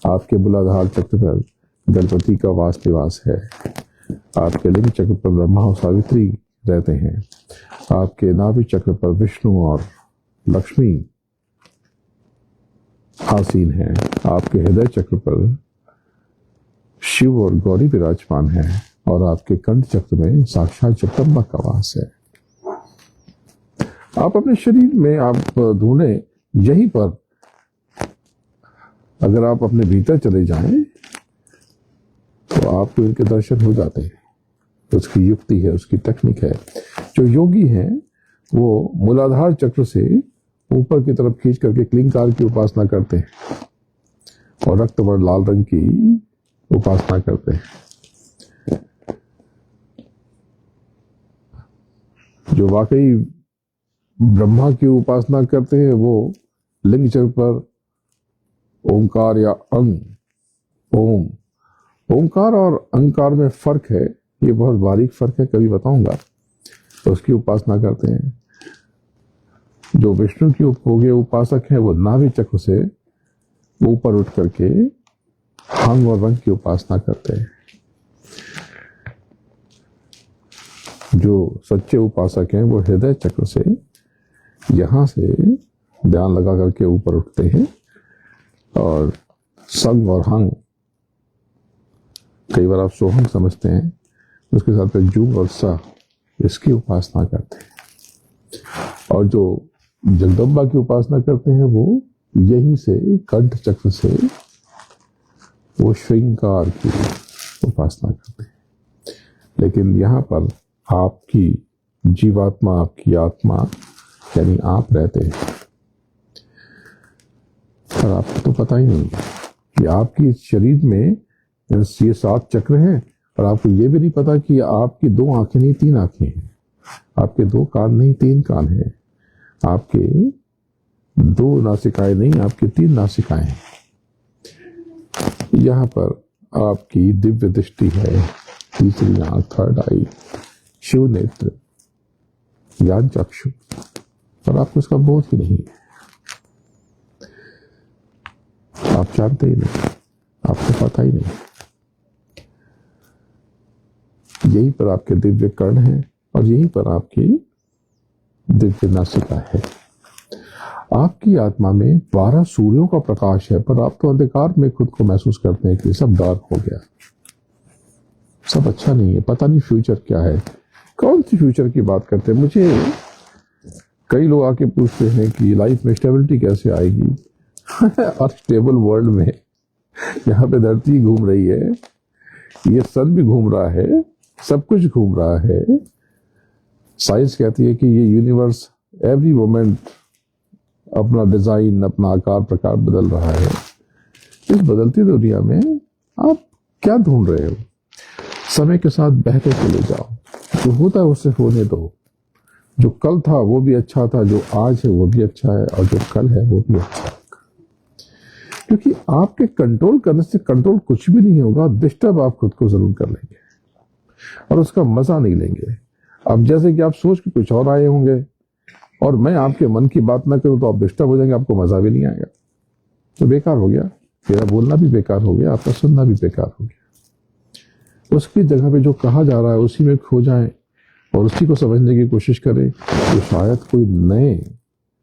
आपके मूलाधार चक्र पर गणपति का वास निवास है, आपके लिंग चक्र पर ब्रह्मा और सावित्री रहते हैं, आपके नाभि चक्र पर विष्णु और लक्ष्मी आसीन है, आपके हृदय चक्र पर शिव और गौरी विराजमान है, और आपके कंठ चक्र में साक्षात जगदम्बा का वास है। आप अपने शरीर में आप ढूंढें, यहीं पर अगर आप अपने भीतर चले जाएं तो आपको इनके दर्शन हो जाते हैं। उसकी युक्ति है, उसकी टेक्निक है। जो योगी हैं वो मूलाधार चक्र से ऊपर की तरफ खींच करके क्लींकार की उपासना करते हैं और रक्तवर्ण लाल रंग की उपासना करते हैं। जो वाकई ब्रह्मा की उपासना करते हैं वो लिंग चक्र पर ओंकार या ओम, ओंकार और अंकार में फर्क है, ये बहुत बारीक फर्क है, कभी बताऊंगा। तो उसकी उपासना करते हैं। जो विष्णु की होगे उपासक हैं वो नाभि चक्र से ऊपर उठ करके हंग और रंग की उपासना करते हैं। जो सच्चे उपासक हैं वो हृदय चक्र से यहां से ध्यान लगा करके ऊपर उठते हैं और संग और हंग, कई बार आप सोहंग समझते हैं, उसके साथ में जूंग और सा, इसकी उपासना करते हैं। और जो जगदम्बा की उपासना करते हैं वो यहीं से कंठ चक्र से वो श्रृंगार की उपासना करते हैं। लेकिन यहाँ पर आपकी जीवात्मा, आपकी आत्मा यानी आप रहते हैं, पर आपको तो पता ही नहीं कि आपकी शरीर में ये 7 चक्र हैं, और आपको ये भी नहीं पता कि आपकी 2 आंखें नहीं 3 आंखें हैं, आपके 2 कान नहीं 3 कान हैं, आपके 2 नासिकाएं नहीं आपकी 3 नासिकाएं हैं। यहाँ पर आपकी दिव्य दृष्टि है, तीसरी आंख, थर्ड आई, शिव नेत्र, ज्ञान चक्षु, पर आपको इसका बोध ही नहीं है। आप जानते ही नहीं, आपको पता ही नहीं। यहीं पर आपके दिव्य कर्ण है और यहीं पर आपकी दिव्य नासिका है। आपकी आत्मा में 12 सूर्यों का प्रकाश है, पर आप तो अंधकार में खुद को महसूस करते हैं कि सब डार्क हो गया। सब अच्छा नहीं है, पता नहीं फ्यूचर क्या है। कौन सी फ्यूचर की बात करते हैं? मुझे कई लोग आके पूछते हैं कि लाइफ में स्टेबिलिटी कैसे आएगी। और स्टेबल वर्ल्ड में, यहाँ पे धरती घूम रही है, ये सन भी घूम रहा है, सब कुछ घूम रहा है। साइंस कहती है कि ये यूनिवर्स एवरी मोमेंट अपना डिजाइन, अपना आकार प्रकार बदल रहा है। इस बदलती दुनिया में आप क्या ढूंढ रहे हो? समय के साथ बहते चले जाओ, जो होता है उससे होने दो। जो कल था वो भी अच्छा था, जो आज है वो भी अच्छा है, और जो कल है वो भी अच्छा है। क्योंकि आपके कंट्रोल करने से कंट्रोल कुछ भी नहीं होगा। डिस्टर्ब आप खुद को जरूर कर लेंगे और उसका मजा नहीं लेंगे। अब जैसे कि आप सोच के कुछ और आए होंगे और मैं आपके मन की बात ना करूं तो आप डिस्टर्ब हो जाएंगे, आपको मजा भी नहीं आएगा, तो बेकार हो गया। मेरा बोलना भी बेकार हो गया, आपका सुनना भी बेकार हो गया। उसकी जगह पे जो कहा जा रहा है उसी में खो जाएं और उसी को समझने की कोशिश करें, तो शायद कोई नए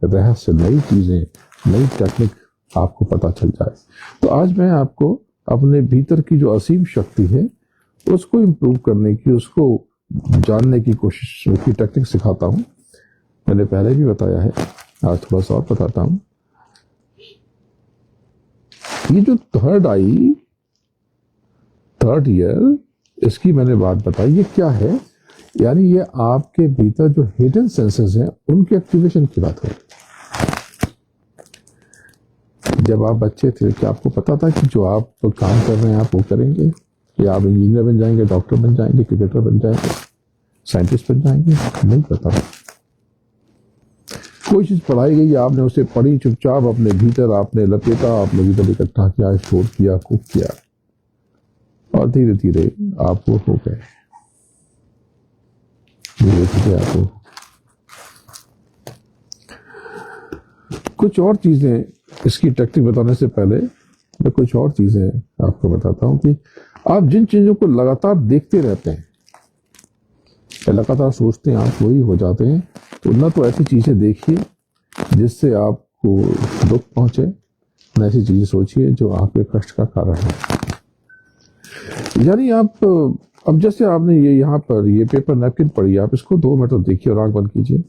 रहस्य, नई चीजें, नई टेक्निक आपको पता चल जाए। तो आज मैं आपको अपने भीतर की जो असीम शक्ति है उसको इम्प्रूव करने की, उसको जानने की कोशिश की टेक्निक सिखाता हूं। मैंने पहले भी बताया है, आज थोड़ा सा और बताता हूं। ये जो थर्ड आई, थर्ड ईयर, इसकी मैंने बात बताई, ये क्या है? यानी ये आपके भीतर जो हिडन सेंसेस हैं उनके एक्टिवेशन की बात है। जब आप बच्चे थे क्या आपको पता था कि जो आप काम कर रहे हैं आप वो करेंगे? या आप इंजीनियर बन जाएंगे, डॉक्टर बन जाएंगे, क्रिकेटर बन जाएंगे, साइंटिस्ट बन जाएंगे? नहीं पता। कोई चीज पढ़ाई गई, आपने उसे पढ़ी, चुपचाप अपने भीतर आपने लपेटा, आपने भीतर इकट्ठा किया, स्टोर किया, कुक किया, और धीरे धीरे आप वो हो गए। धीरे धीरे आप कुछ और चीजें, इसकी टेक्निक बताने से पहले मैं कुछ और चीजें आपको बताता हूं कि आप जिन चीजों को लगातार देखते रहते हैं, लगातार सोचते हैं, आप वही हो जाते हैं। तो ना तो ऐसी चीजें देखिए जिससे आपको दुख पहुंचे, न ऐसी चीजें सोचिए जो आपके कष्ट का कारण है। यानी आप, अब जैसे आपने ये यहाँ पर ये पेपर नैपकिन पड़ी, आप इसको 2 मिनट तक देखिए और आंख बंद कीजिए।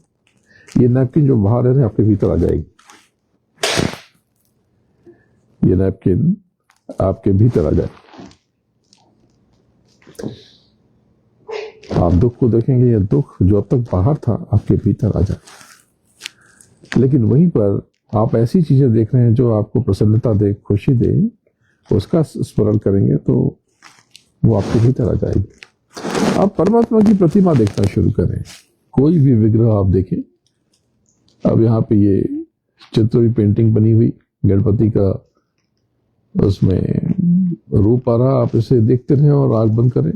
ये नैपकिन जो बाहर है आपके भीतर आ जाएगी। ये नैपकिन आपके भीतर आ जाए। आप दुख को देखेंगे, ये दुख जो अब तक बाहर था आपके भीतर आ जाए। लेकिन वहीं पर आप ऐसी चीजें देख रहे हैं जो आपको प्रसन्नता दे, खुशी दे, उसका स्मरण करेंगे तो वो आपके भीतर आ जाएगी। आप परमात्मा की प्रतिमा देखना शुरू करें। कोई भी विग्रह आप देखें, अब यहाँ पे ये चित्र की पेंटिंग बनी हुई गणपति का, उसमें रूप आ रहा, आप इसे देखते रहें और आंख बंद करें,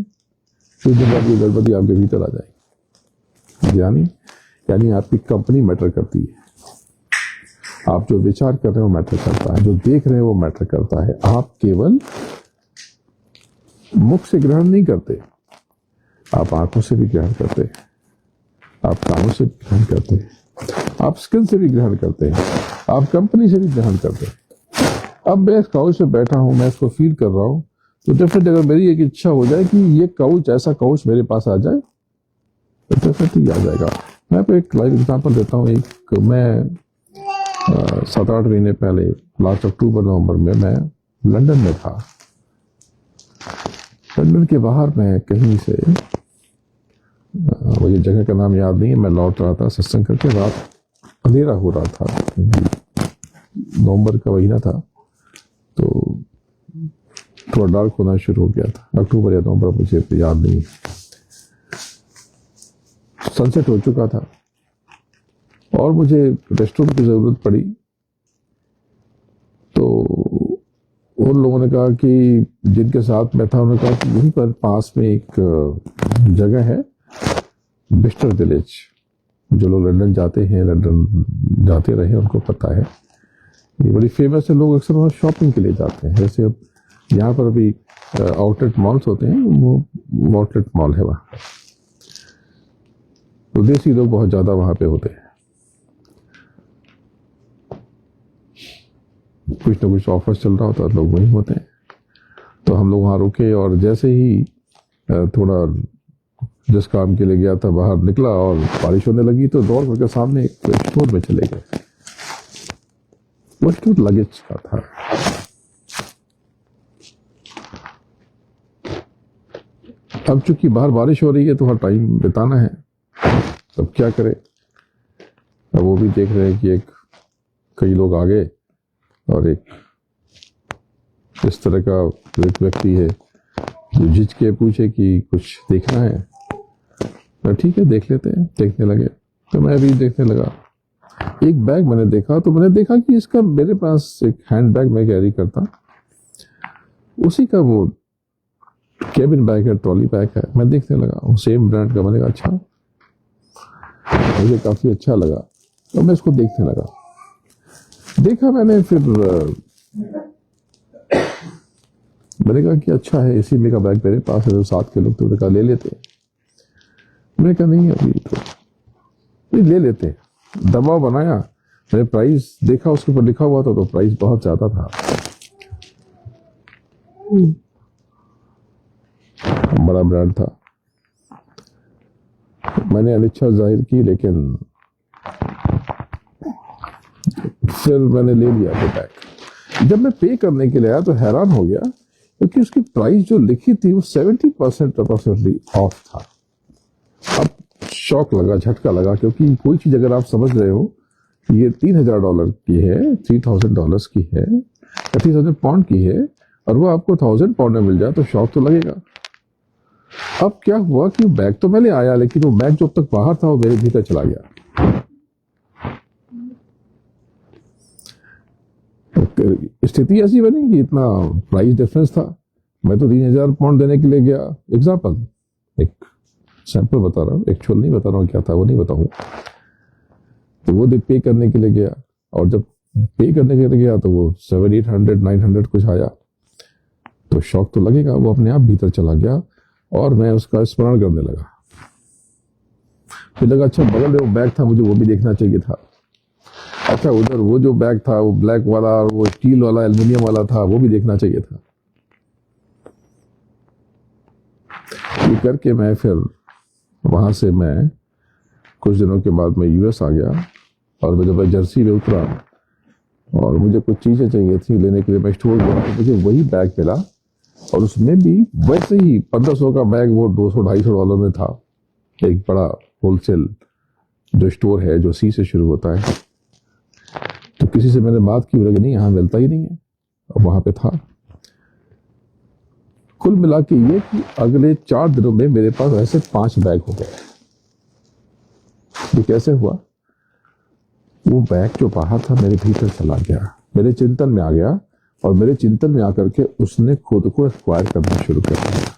कुछ दिन बाद ये गणपति आपके भीतर आ जाएगी। यानी आपकी कंपनी मैटर करती है। आप जो विचार कर रहे हैं वो मैटर करता है, जो देख रहे हैं वो मैटर करता है। आप केवल मुख से ग्रहण नहीं करते, आप आंखों से भी ग्रहण करते हैं, आप कानों से भी ग्रहण करते हैं, आप स्किन से भी ग्रहण करते हैं, आप कंपनी से भी ग्रहण करते हैं। अब मैं इस काउच पे बैठा हूं, मैं इसको फील कर रहा हूं, तो डेफिनेटली अगर मेरी एक इच्छा हो जाए कि ये काउच, ऐसा काउच मेरे पास आ जाए, तो डेफिनेटली आ जाएगा। मैं आपको एक लाइव एग्जांपल देता हूँ। एक मैं 7-8 महीने पहले, लास्ट अक्टूबर नवंबर में मैं लंदन में था। लंदन के बाहर मैं कहीं से, मुझे जगह का नाम याद नहीं है, मैं लौट रहा था सत्संग करके, रात अंधेरा हो रहा था, नवंबर का महीना था, तो थोड़ा डार्क होना शुरू हो गया था। अक्टूबर या नवंबर मुझे याद नहीं, सनसेट हो चुका था और मुझे रेस्टरूम की जरूरत पड़ी। तो उन लोगों ने कहा कि, जिनके साथ मैं था, उन्होंने कहा कि यहीं पर पास में एक जगह है, बिस्टर विलेज। जो लोग लंदन जाते हैं, लंदन जाते रहे, उनको पता है, ये बड़ी फेमस है। लोग अक्सर वहाँ शॉपिंग के लिए जाते हैं। जैसे अब यहाँ पर अभी आउटलेट मॉल्स होते हैं, वो आउटलेट मॉल है वहाँ। तो देसी लोग बहुत ज्यादा वहाँ पे होते हैं। कुछ ना कुछ ऑफर चल रहा होता है, लोग वहीं होते हैं। तो हम लोग वहाँ रुके और जैसे ही थोड़ा जिस काम के लिए गया था बाहर निकला और बारिश होने लगी तो दौड़ करके सामने एक स्टोर में चले गए। वो स्टोर लगेज का था। अब चूंकि बाहर बारिश हो रही है तो वहां टाइम बिताना है, तब क्या करें। अब वो भी देख रहे हैं कि कई लोग आ गए और एक इस तरह का एक व्यक्ति है जो झिझके पूछे कि कुछ देखना है। तो ठीक है देख लेते हैं। देखने लगे तो मैं भी देखने लगा। एक बैग मैंने देखा तो मैंने देखा कि इसका मेरे पास एक हैंड बैग मैं कैरी करता, उसी का वो केबिन बैग है, ट्रॉली बैग है। मैं देखने लगा वो सेम ब्रांड का। मैंने कहा अच्छा, मुझे काफी अच्छा लगा तो मैं इसको देखने लगा। देखा मैंने, फिर मैंने कहा कि अच्छा है, इसी में का बैग मेरे पास है, 7 किलो तो कहा ले लेते। मैंने कहा नहीं अभी तो नहीं, ले लेते। दबाव बनाया, मैंने प्राइस देखा, उसके ऊपर लिखा हुआ था तो प्राइस बहुत ज्यादा था, बड़ा ब्रांड था। मैंने अनिच्छा जाहिर की, लेकिन फिर मैंने ले लिया वो बैग। जब मैं पे करने के लिए आया तो हैरान हो गया क्योंकि उसकी प्राइस जो लिखी थी वो 70% अप्रोक्सीमेटली ऑफ था। अब शॉक लगा, झटका लगा, क्योंकि कोई चीज अगर आप समझ रहे हो ये $3000 की है, $3000 की है, 30,000 पाउंड की है, और वो आपको 1000 पाउंड में मिल जाए तो शॉक तो लगेगा। अब क्या हुआ कि बैग तो मैंने आया, लेकिन वो बैग जब तक बाहर था वो मेरे भीतर चला गया। स्थिति ऐसी बनी कि इतना प्राइस डिफरेंस था। मैं तो 3000 पाउंड देने के लिए गया, एग्जाम्पल, एक सैंपल बता रहा हूँ, एक्चुअल नहीं बता रहा हूँ क्या था वो नहीं बताऊंगा। तो वो पे करने के लिए गया, और जब पे करने के लिए गया तो वो 700-800-900 कुछ आया, तो शॉक तो लगेगा। वो अपने आप भीतर चला गया और मैं उसका स्मरण करने लगा। फिर लगा अच्छा बगल में वो बैग था, मुझे वो भी देखना चाहिए था। अच्छा उधर वो जो बैग था वो ब्लैक वाला और वो स्टील वाला एल्युमिनियम वाला था, वो भी देखना चाहिए था। ये करके मैं फिर वहां से मैं कुछ दिनों के बाद मैं यूएस आ गया, और जब मैं जर्सी में उतरा और मुझे कुछ चीजें चाहिए थी लेने के लिए मैं स्टोर गया तो मुझे वही बैग मिला, और उसमें भी वैसे ही 1500 का बैग वो $200-250 में था। एक बड़ा होलसेल जो स्टोर है जो सी से शुरू होता है। तो किसी से मैंने बात की, बोला कि नहीं यहाँ मिलता ही नहीं है, और वहां पे था। कुल मिला के ये कि अगले 4 दिनों में मेरे पास ऐसे 5 बैग हो गए। ये कैसे हुआ? वो बैग जो बाहर था मेरे भीतर चला गया, मेरे चिंतन में आ गया, और मेरे चिंतन में आकर के उसने खुद को एक्वायर करना शुरू कर दिया।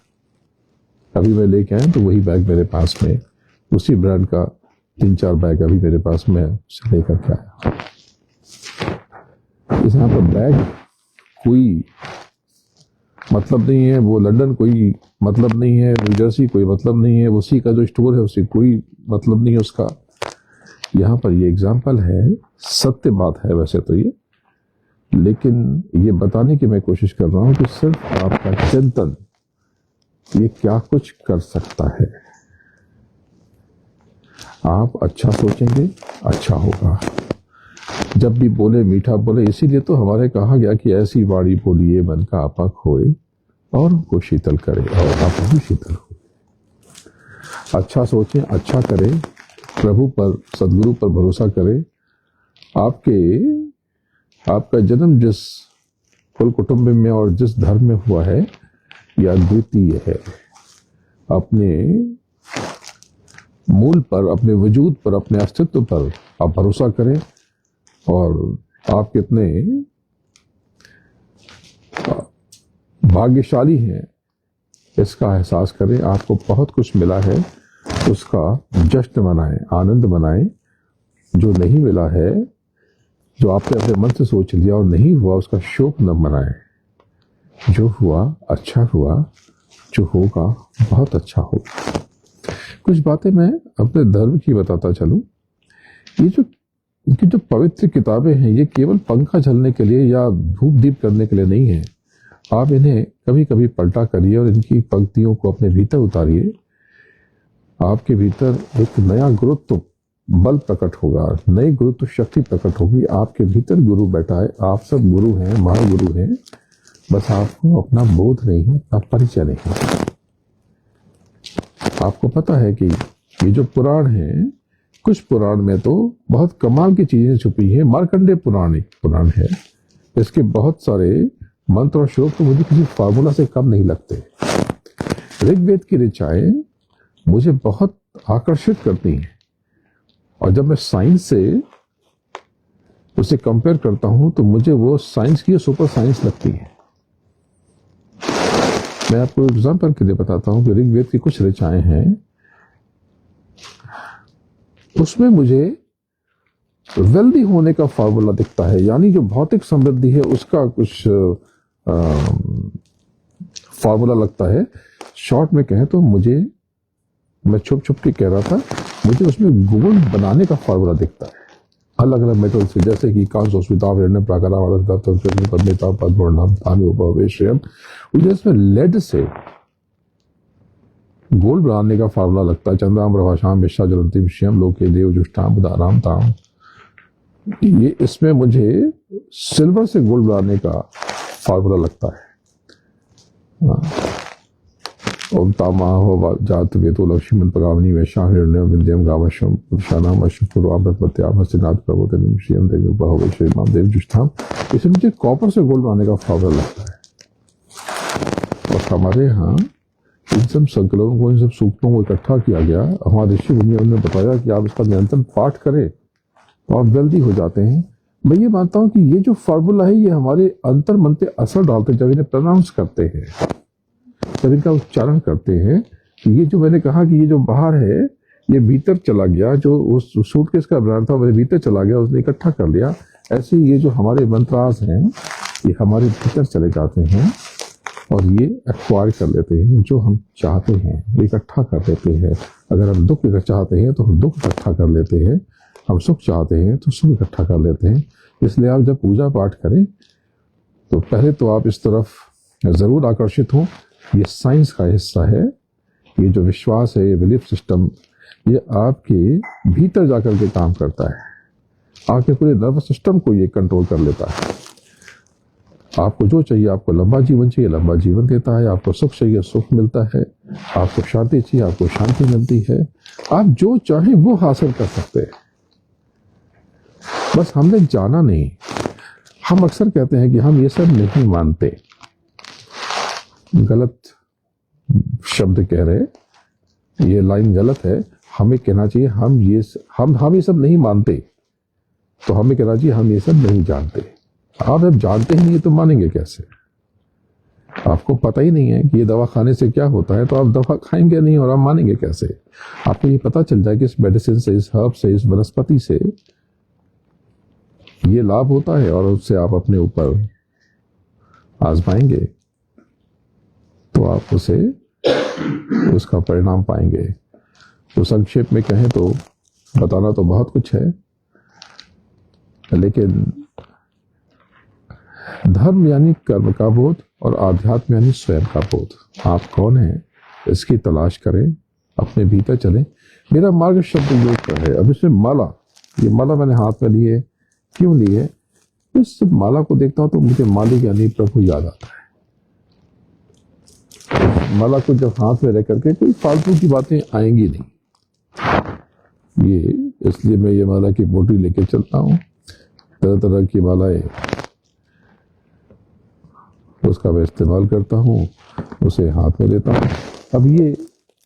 अभी मैं लेके आया तो वही बैग मेरे पास में, उसी ब्रांड का 3-4 बैग अभी मेरे पास में लेकर के आया। इस यहाँ पर बैग कोई मतलब नहीं है, वो लंदन कोई मतलब नहीं है, न्यू जर्सी कोई मतलब नहीं है, उसी का जो स्टोर है उसे कोई मतलब नहीं है उसका। यहाँ पर ये एग्जाम्पल है, सत्य बात है वैसे तो ये, लेकिन ये बताने की मैं कोशिश कर रहा हूं कि सिर्फ आपका चिंतन ये क्या कुछ कर सकता है। आप अच्छा सोचेंगे, अच्छा होगा। जब भी बोले मीठा बोले, इसीलिए तो हमारे कहा गया कि ऐसी वाणी बोलिए मन का आपा खोए और उनको शीतल करे और आप भी शीतल हो। अच्छा सोचें, अच्छा करें, प्रभु पर सदगुरु पर भरोसा करें। आपका जन्म जिस कुल कुटुंब में और जिस धर्म में हुआ है यह अद्वितीय है। अपने मूल पर, अपने वजूद पर, अपने अस्तित्व पर आप भरोसा करें, और आप कितने भाग्यशाली हैं इसका एहसास करें। आपको बहुत कुछ मिला है, उसका जश्न मनाएं, आनंद मनाएं। जो नहीं मिला है, जो आपने अपने मन से सोच लिया और नहीं हुआ, उसका शोक न मनाएं। जो हुआ अच्छा हुआ, जो होगा बहुत अच्छा होगा। कुछ बातें मैं अपने धर्म की बताता चलूं। ये जो पवित्र किताबें हैं ये केवल पंखा झलने के लिए या धूप दीप करने के लिए नहीं है। आप इन्हें कभी कभी पलटा करिए और इनकी पंक्तियों को अपने भीतर उतारिए। आपके भीतर एक नया गुरुत्व बल प्रकट होगा, नई गुरुत्व शक्ति प्रकट होगी। आपके भीतर गुरु बैठा है, आप सब गुरु हैं, महागुरु हैं, बस आपको अपना बोध नहीं है, अपना परिचय नहीं है। आपको पता है कि ये जो पुराण है, कुछ पुराण में तो बहुत कमाल की चीजें छुपी हैं। मार्कंडेय पुराण एक पुराण है, इसके बहुत सारे मंत्र और श्लोक तो मुझे किसी फार्मूला से कम नहीं लगते। ऋग्वेद की ऋचाएं मुझे बहुत आकर्षित करती हैं, और जब मैं साइंस से उसे कंपेयर करता हूं तो मुझे वो साइंस की सुपर साइंस लगती है। मैं आपको एग्जाम्पल के लिए बताता हूं कि ऋग्वेद की कुछ ऋचाएं हैं, उसमें मुझे वेल्दी होने का फार्मूला दिखता है, यानी जो भौतिक समृद्धि है उसका कुछ फार्मूला लगता है। शॉर्ट में कहें तो मैं छुप छुप के कह रहा था, मुझे उसमें गोल्ड बनाने का फार्मूला दिखता है, अलग अलग मेटल से, जैसे कि जिसमें लेड से गोल्ड बनाने का फार्मूला लगता है। चंद्राम प्रभाषाम विश्वा ज्वलंती विषयम लोके देव जुष्टाम बुधाराम ताम। ये इसमें मुझे सिल्वर से गोल्ड बनाने का फार्मूला लगता है। ओम तामा हो जात वेतो लक्ष्मण पगावनी वैशा हिरण्य विद्यम गावशम पुरुषानाम अशुपुरामृतपत्याम हस्तिनाथ प्रबोधनम श्रीयम देवी बहु श्री माम देव जुष्टाम। इसे मुझे कॉपर से गोल्ड बनाने का फार्मूला लगता है। और हमारे यहाँ इन सब संकलनों को, इन सब सूक्तों को इकट्ठा किया गया। हमारे ऋषि मुनियों ने बताया कि आप इसका निरंतर पाठ करें तो आप जल्दी हो जाते हैं। मैं ये मानता हूँ कि ये जो फार्मूला है ये हमारे अंतर मन पे असर डालते, जब इन्हें प्रोनाउंस करते हैं, जब इनका उच्चारण करते हैं। कि ये जो मैंने कहा कि ये जो बाहर है ये भीतर चला गया, जो उस सूटकेस का ब्रांड था मेरे भीतर चला गया, उसने इकट्ठा कर लिया। ऐसे ये जो हमारे मंत्रास हैं ये हमारे भीतर चले जाते हैं और ये एक्वायर कर लेते हैं जो हम चाहते हैं, ये इकट्ठा कर लेते हैं। अगर हम दुख चाहते हैं तो हम दुख इकट्ठा कर लेते हैं, हम सुख चाहते हैं तो सुख इकट्ठा कर लेते हैं। इसलिए आप जब पूजा पाठ करें तो पहले तो आप इस तरफ जरूर आकर्षित हों। ये साइंस का हिस्सा है। ये जो विश्वास है, ये बिलीफ सिस्टम, ये आपके भीतर जाकर के काम करता है। आपके पूरे नर्वस सिस्टम को ये कंट्रोल कर लेता है। आपको जो चाहिए, आपको लंबा जीवन चाहिए, लंबा जीवन देता है। आपको सुख चाहिए, सुख मिलता है। आपको शांति चाहिए, आपको शांति मिलती है। आप जो चाहें वो हासिल कर सकते हैं, बस हमने जाना नहीं। हम अक्सर कहते हैं कि हम ये सब नहीं मानते। गलत शब्द कह रहे, ये लाइन गलत है। हमें कहना चाहिए हम ये सब नहीं मानते, तो हमें कहना चाहिए हम ये सब नहीं जानते। आप जब जानते ही नहीं तो मानेंगे कैसे? आपको पता ही नहीं है कि ये दवा खाने से क्या होता है, तो आप दवा खाएंगे नहीं और आप मानेंगे कैसे? आपको ये पता चल जाए कि इस मेडिसिन से, इस हर्ब से, इस वनस्पति से ये लाभ होता है और उससे आप अपने ऊपर आजमाएंगे तो आप उसका परिणाम पाएंगे। तो संक्षेप में कहें तो बताना तो बहुत कुछ है, लेकिन धर्म यानी कर्म का बोध और आध्यात्म यानी स्वयं का बोध। आप कौन हैं इसकी तलाश करें, अपने भीतर चलें। मेरा मार्ग शब्द योग का है। अब इसमें माला, ये माला मैंने हाथ में ली है। क्यों ली है? इस माला को देखता हूं तो मुझे मालिक यानी प्रभु याद आता है। माला को जब हाथ में रख करके कोई फालतू की बातें आएंगी नहीं। ये इसलिए मैं ये माला की बोटी लेके चलता हूँ। तरह तरह की मालाएं उसका मैं इस्तेमाल करता हूँ, उसे हाथ में लेता हूँ। अब ये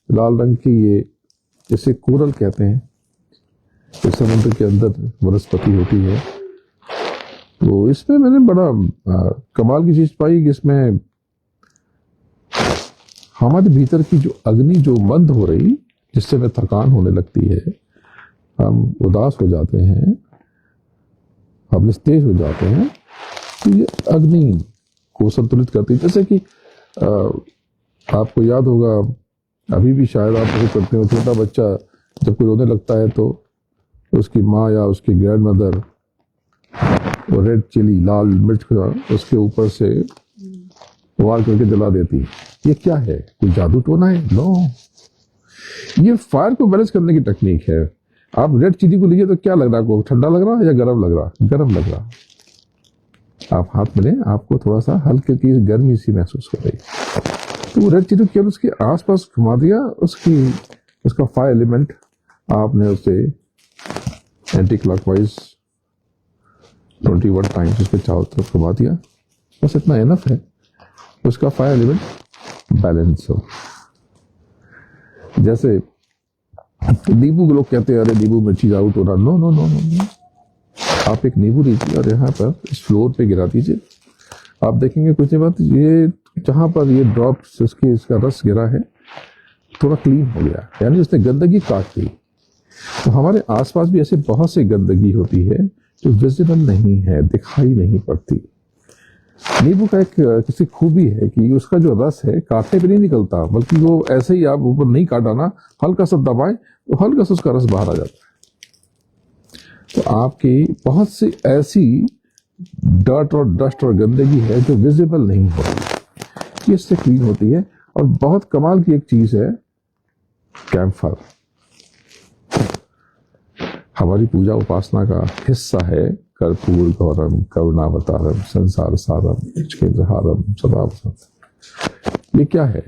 लाल रंग की, ये जिसे कोरल कहते हैं, इस समुद्र के अंदर वनस्पति होती है। तो इसमें मैंने बड़ा कमाल की चीज पाई कि इसमें हमारे भीतर की जो अग्नि जो मंद हो रही, जिससे में थकान होने लगती है, हम उदास हो जाते हैं, हम निस्तेज हो जाते हैं, तो ये अग्नि को संतुलित करती है। जैसे कि आपको याद होगा, अभी भी शायद आप ऐसे करते हो, छोटा बच्चा जब कोई रोने लगता है तो उसकी माँ या उसकी ग्रैंड मदर वो रेड चिली, लाल मिर्च का उसके ऊपर से वार करके जला देती है। ये क्या है, कोई जादू टोना है? नो, ये फायर को बैलेंस करने की टेक्निक है। आप रेड चिली को लीजिए तो क्या लग रहा है आपको, ठंडा लग रहा है या गर्म लग रहा? गर्म लग रहा। आप हाथ में लें, आपको थोड़ा सा हल्की की गर्मी सी महसूस हो रही। तो रेड चिली केवल उसके आसपास घुमा दिया, उसका फायर एलिमेंट आपने उसे एंटी क्लॉकवाइज 21 टाइम्स उसके चारों तरफ घुमा दिया, बस इतना एनफ है, उसका फायर एलिमेंट बैलेंस हो। जैसे नींबू के लोग कहते हैं अरे नींबू में चीज आउट हो रहा, नो नो नो नो, आप एक नींबू लीजिए और यहाँ पर इस फ्लोर पे गिरा दीजिए, आप देखेंगे कुछ नहीं बात, ये जहां पर ये ड्रॉप्स इसका रस गिरा है थोड़ा क्लीन हो गया, यानी उसने गंदगी काट दी। तो हमारे आसपास भी ऐसे बहुत सी गंदगी होती है जो विजिबल नहीं है, दिखाई नहीं पड़ती। नींबू का एक किसी खूबी है कि उसका जो रस है काटने पे नहीं निकलता, बल्कि वो ऐसे ही आप ऊपर नहीं काटा ना, हल्का सा दबाए तो हल्का सा उसका रस बाहर आ जाता है। तो आपकी बहुत सी ऐसी डर्ट और डस्ट और गंदगी है जो विजिबल नहीं होती, इससे क्लीन होती है। और बहुत कमाल की एक चीज है कैम्फर, हमारी पूजा उपासना का हिस्सा है। कर्पूर गौरम करुणावतारम संसार सारम चिकेन्द्रहारम सदा वसंत। ये क्या है?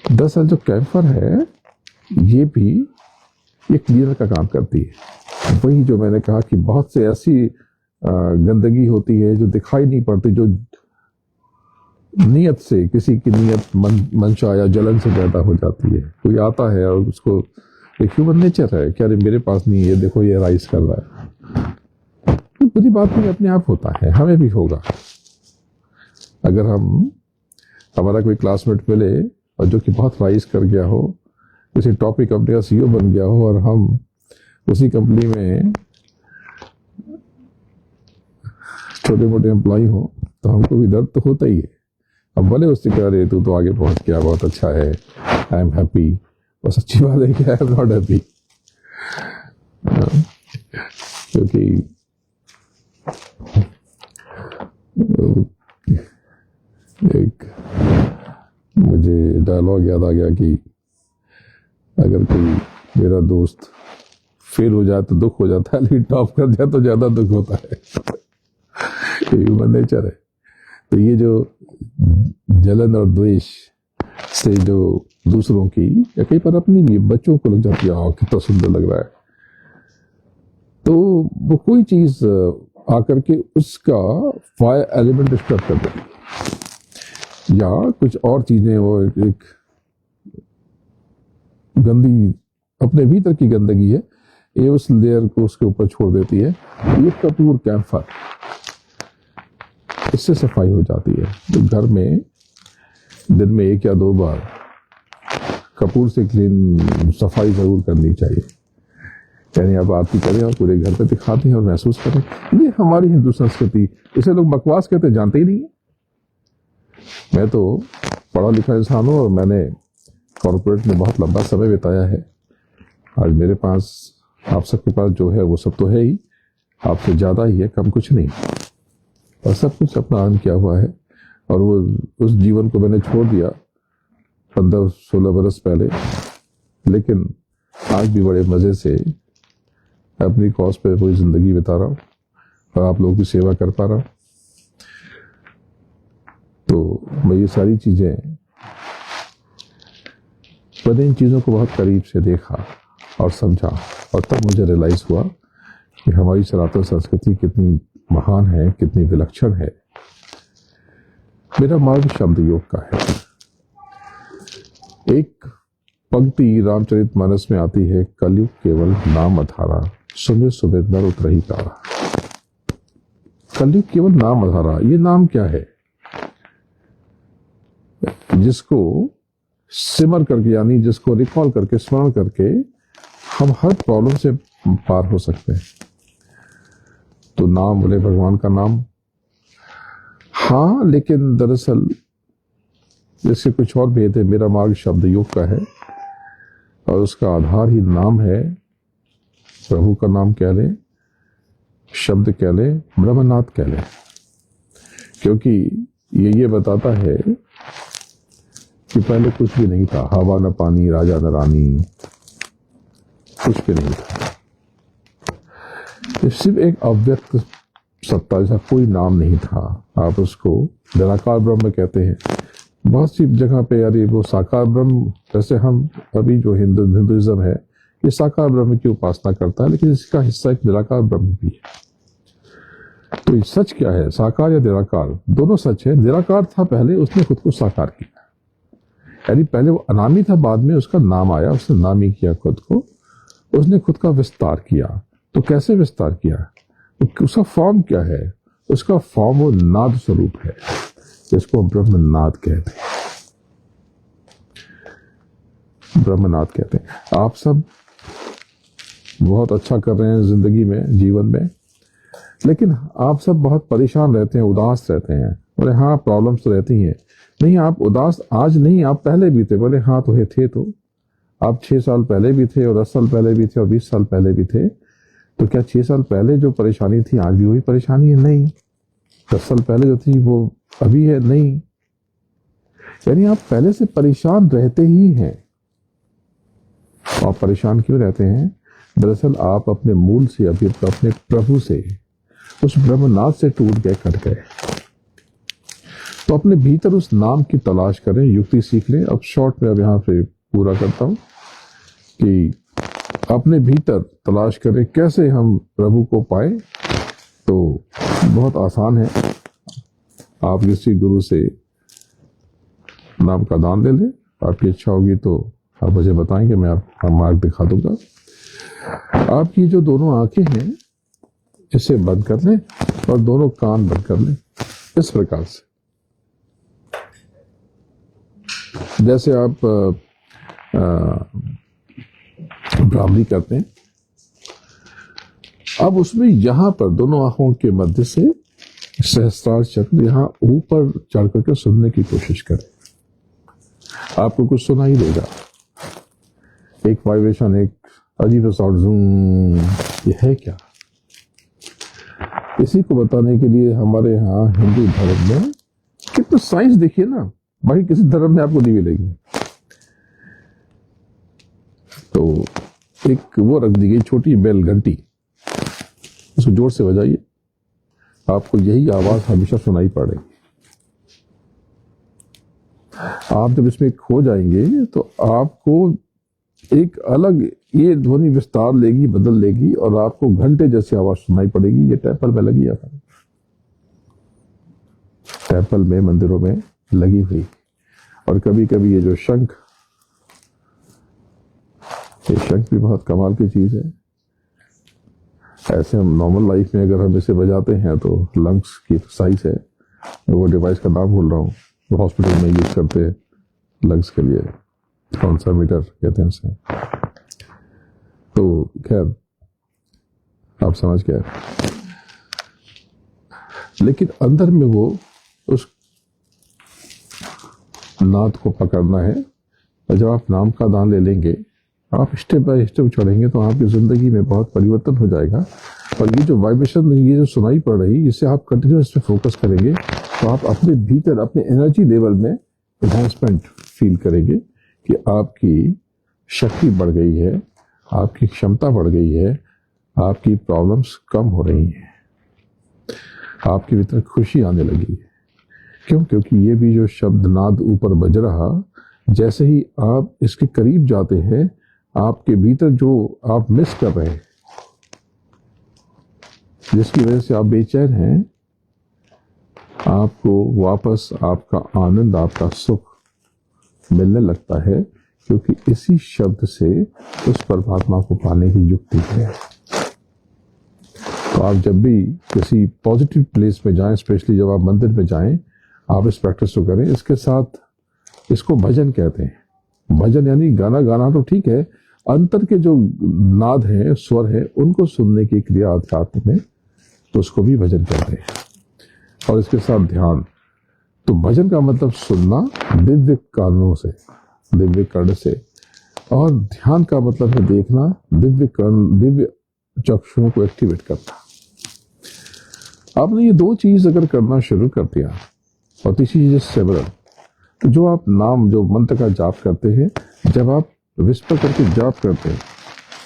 दरअसल जो कैम्फर है ये भी ये क्लीनर का काम करती है। वही जो मैंने कहा कि बहुत से ऐसी गंदगी होती है जो दिखाई नहीं पड़ती, जो नियत से, किसी की नियत मंशा या जलन से पैदा हो जाती है। कोई आता है और उसको, एक ह्यूमन नेचर है कि अरे मेरे पास नहीं है, देखो ये राइस कर रहा है, तो बुरी बात नहीं, अपने आप होता है, हमें भी होगा। अगर हमारा कोई क्लासमेट मिले और जो कि बहुत राइस कर गया हो, किसी टॉपिक कंपनी का सीईओ बन गया हो, और हम उसी कंपनी में छोटे मोटे एम्प्लॉय हो, तो हमको भी दर्द तो होता ही है। अब भले उससे कह रहे तू तो आगे पहुंच गया, बहुत अच्छा है, आई एम हैप्पी, और सच्ची बात है कि आई एम नॉट हैप्पी, क्योंकि एक मुझे डायलॉग याद आ गया कि अगर कोई मेरा दोस्त फेल हो जाए तो दुख हो जाता है, लेकिन टॉप कर जाए तो ज्यादा दुख होता है। ये ह्यूमन नेचर है। तो ये जो जलन और द्वेष से जो दूसरों की या कई बार अपनी भी बच्चों को लग जाती है, कितना सुंदर लग रहा है, तो वो कोई चीज आकर के उसका फायर एलिमेंट डिस्टर्ब कर देती है, या कुछ और चीजें वो एक गंदी अपने भीतर की गंदगी है ये उस लेयर को उसके ऊपर छोड़ देती है। ये कपूर कैम्फर, इससे सफाई हो जाती है। तो घर में दिन में 1 या 2 बार कपूर से क्लीन सफाई जरूर करनी चाहिए। यानी आप आरती करें और पूरे घर पे दिखा दें और महसूस करें। ये हमारी हिंदू संस्कृति, इसे लोग बकवास कहते, जानते ही नहीं है। मैं तो पढ़ा लिखा इंसान हूँ और मैंने कॉर्पोरेट में बहुत लंबा समय बिताया है। आज मेरे पास, आप सबके पास जो है वो सब तो है ही, आपसे ज्यादा ही है, कम कुछ नहीं, और सब कुछ अपना अर्न किया हुआ है। और वो उस जीवन को मैंने छोड़ दिया 15-16 बरस पहले, लेकिन आज भी बड़े मजे से अपनी कॉज पे पूरी जिंदगी बिता रहा हूँ और आप लोगों की सेवा कर पा रहा हूँ। तो मैं ये सारी चीजें, मैंने इन चीजों को बहुत करीब से देखा और समझा, और तब मुझे रियलाइज हुआ कि हमारी सनातन संस्कृति कितनी महान है, कितनी विलक्षण है। मेरा मार्ग शब्द योग का है। एक पंक्ति रामचरितमानस में आती है, कलयुग केवल नाम अधारा, सुमिर सुमिर नर उतरहि तारा। कलयुग केवल नाम अधारा, ये नाम क्या है? जिसको सिमर करके, यानी जिसको रिकॉल करके, स्मरण करके हम हर प्रॉब्लम से पार हो सकते हैं। तो नाम बोले भगवान का नाम, हाँ, लेकिन दरअसल इससे कुछ और भेद है। मेरा मार्ग शब्द योग का है और उसका आधार ही नाम है। प्रभु का नाम कह ले, शब्द कह ले, ब्रह्मनाथ कह ले, क्योंकि ये बताता है कि पहले कुछ भी नहीं था, हवा न पानी, राजा न रानी, कुछ भी नहीं था। ये सिर्फ एक अव्यक्त सत्ता, जैसा कोई नाम नहीं था। आप उसको निराकार ब्रह्म कहते हैं। बहुत सी जगह पे यार वो साकार ब्रह्म, जैसे हम अभी जो हिंदुइज्म है ये साकार ब्रह्म की उपासना करता है, लेकिन इसका हिस्सा एक निराकार ब्रह्म भी है। तो ये सच क्या है, साकार या निराकार? दोनों सच है। निराकार था पहले, उसने खुद को साकार किया, यानी पहले वो अनामी था, बाद में उसका नाम आया, उसने नामी किया खुद को, उसने खुद का विस्तार किया। तो कैसे विस्तार किया? तो उसका फॉर्म क्या है? उसका फॉर्म वो नाद स्वरूप है, जिसको ब्रह्मनाद कहते हैं। ब्रह्मनाद कहते हैं। आप सब बहुत अच्छा कर रहे हैं जिंदगी में, जीवन में, लेकिन आप सब बहुत परेशान रहते हैं, उदास रहते हैं। बोले हाँ, प्रॉब्लम्स तो रहती हैं। नहीं, आप उदास आज नहीं, आप पहले भी थे। बोले हाँ, तो थे तो आप 6 साल पहले भी थे, और 10 साल पहले भी थे, और 20 साल पहले भी थे। तो क्या 6 साल पहले जो परेशानी थी आज भी वही परेशानी है? नहीं। 10 साल पहले जो थी वो अभी है? नहीं। यानी आप पहले से परेशान रहते ही हैं। और परेशान क्यों रहते हैं? दरअसल आप अपने मूल से, अभी अपने प्रभु से, उस ब्रह्मनाद से टूट गए, कट गए। तो अपने भीतर उस नाम की तलाश करें, युक्ति सीख लें। अब शॉर्ट में अब यहाँ पे पूरा करता हूं कि अपने भीतर तलाश करें कैसे हम प्रभु को पाए। तो बहुत आसान है। आप किसी गुरु से नाम का दान ले लें। आपकी इच्छा होगी तो आप मुझे बताएंगे, मैं आपका मार्ग दिखा दूंगा। आपकी जो दोनों आंखें हैं इसे बंद कर लें, और दोनों कान बंद कर लें, इस प्रकार से, जैसे आप ब्राह्मणी करते हैं। अब उसमें यहां पर दोनों आंखों के मध्य से सहस्त्रार चक्र यहां ऊपर चढ़ करके सुनने की कोशिश करें। आपको कुछ सुनाई देगा, एक वाइब्रेशन, एक अजीब साउंड, जूम। ये है क्या? इसी को बताने के लिए हमारे यहाँ हिंदू धर्म में कितना साइंस देखिए ना, बाकी किसी धर्म में आपको नहीं मिलेगी। तो एक वो रख दी गई छोटी बेल, घंटी, उसको जोर से बजाइए, आपको यही आवाज हमेशा सुनाई पड़ेगी। आप जब इसमें खो जाएंगे तो आपको एक अलग ये ध्वनि विस्तार लेगी, बदल लेगी, और आपको घंटे जैसी आवाज सुनाई पड़ेगी। ये टेम्पल में लगी है, टेम्पल में, मंदिरों में लगी हुई। और कभी कभी ये जो शंख, ये शंख भी बहुत कमाल की चीज है। ऐसे हम नॉर्मल लाइफ में अगर हम इसे बजाते हैं तो लंग्स की एक्सरसाइज है। वो डिवाइस का नाम भूल रहा हूँ, वो हॉस्पिटल में यूज करते हैं लंग्स के लिए, कौन सा मीटर कहते हैं उसे। तो खैर आप समझ गए। लेकिन अंदर में वो उस नाद को पकड़ना है। और जब आप नाम का दान ले लेंगे, आप स्टेप बाय स्टेप चढ़ेंगे, तो आपकी जिंदगी में बहुत परिवर्तन हो जाएगा। और ये जो वाइब्रेशन, ये जो सुनाई पड़ रही, इससे आप कंटिन्यूस पे फोकस करेंगे, तो आप अपने भीतर, अपने एनर्जी लेवल में एनहांसमेंट फील करेंगे कि आपकी शक्ति बढ़ गई है, आपकी क्षमता बढ़ गई है, आपकी प्रॉब्लम्स कम हो रही हैं, आपके भीतर खुशी आने लगी है। क्यों? क्योंकि ये भी जो शब्द नाद ऊपर बज रहा, जैसे ही आप इसके करीब जाते हैं, आपके भीतर जो आप मिस कर रहे हैं, जिसकी वजह से आप बेचैन हैं, आपको वापस आपका आनंद, आपका सुख मिलने लगता है। क्योंकि इसी शब्द से उस परमात्मा को पाने की युक्ति है। तो आप जब भी किसी पॉजिटिव प्लेस में जाएं, स्पेशली जब आप मंदिर में जाएं, आप इस प्रैक्टिस को करें। इसके साथ इसको भजन कहते हैं। भजन यानी गाना गाना तो ठीक है, अंतर के जो नाद हैं, स्वर है, उनको सुनने की क्रिया अध्यात्म में, तो उसको भी भजन कहते हैं। और इसके साथ ध्यान। तो भजन का मतलब सुनना दिव्य कानों से, दिव्य कर्ण से, और ध्यान का मतलब है देखना, दिव्य कर्ण, दिव्य चक्षुओं को एक्टिवेट करना। आपने ये दो चीज अगर करना शुरू कर दिया, और तीसरी चीज सेवरल। तो जो आप नाम, जो मंत्र का जाप करते हैं, जब आप विस्पर करके जाप करते हैं,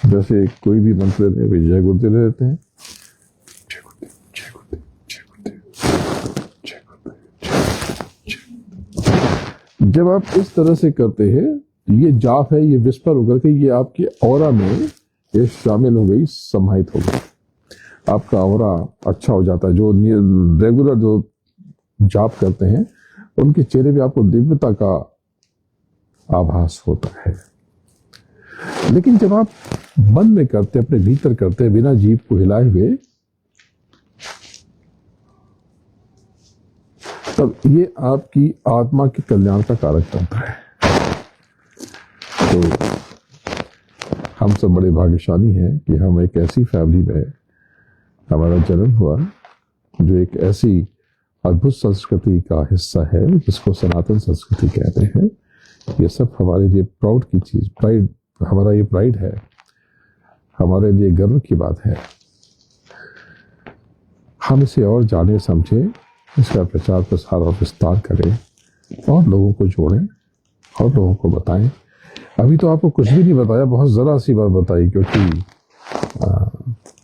जैसे कोई भी मंत्र लेते हैं, जय गुरुदेव लेते हैं, जय गुरुदेव, जय गुरुदेव, जय गुरुदेव, जय गुरुदेव, जय गुरुदेव। जब आप इस तरह से करते हैं, ये जाप है, ये विस्पर होकर के ये आपके ऑरा में ये शामिल हो गई, समाहित हो गई। आपका ऑरा अच्छा हो जाता है। जो रेगुलर जो जाप करते हैं उनके चेहरे पे आपको दिव्यता का आभास होता है। लेकिन जब आप मन में करते, अपने भीतर करते, बिना जीभ को हिलाए हुए, तब ये आपकी आत्मा के कल्याण का कारक बनता है। तो हम सब बड़े भाग्यशाली हैं कि हम एक ऐसी फैमिली में हमारा जन्म हुआ जो एक ऐसी अद्भुत संस्कृति का हिस्सा है जिसको सनातन संस्कृति कहते हैं। ये सब हमारे लिए प्राउड की चीज, प्राइड, हमारा ये प्राइड है, हमारे लिए गर्व की बात है। हम इसे और जाने समझे, इसका प्रचार प्रसार और विस्तार करें और लोगों को जोड़ें और लोगों को बताएं। अभी तो आपको कुछ भी नहीं बताया, बहुत जरा सी बात बताई, क्योंकि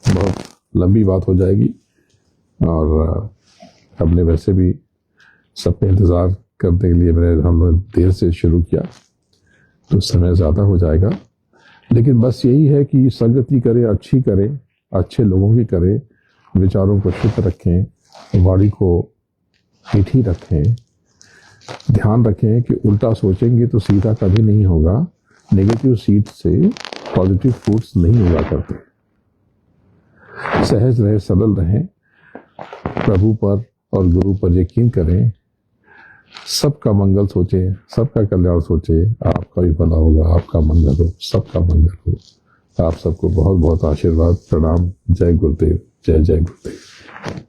बहुत लंबी बात हो जाएगी और हमने वैसे भी सबका इंतज़ार करने के लिए हमने देर से शुरू किया, तो समय ज़्यादा हो जाएगा। लेकिन बस यही है कि संगति करें, अच्छी करें, अच्छे लोगों की करें, विचारों को शुद्ध रखें, वाणी को मीठी रखें, ध्यान रखें कि उल्टा सोचेंगे तो सीधा कभी नहीं होगा। नेगेटिव सीड से पॉजिटिव फ्रूट्स नहीं हुआ करते। सहज रहे, सरल रहें, प्रभु पर और गुरु पर यकीन करें, सबका मंगल सोचें, सबका कल्याण सोचें, आपका भी भला होगा, आपका मंगल हो, सबका मंगल हो। आप सबको बहुत बहुत आशीर्वाद, प्रणाम। जय गुरुदेव, जय जय गुरुदेव।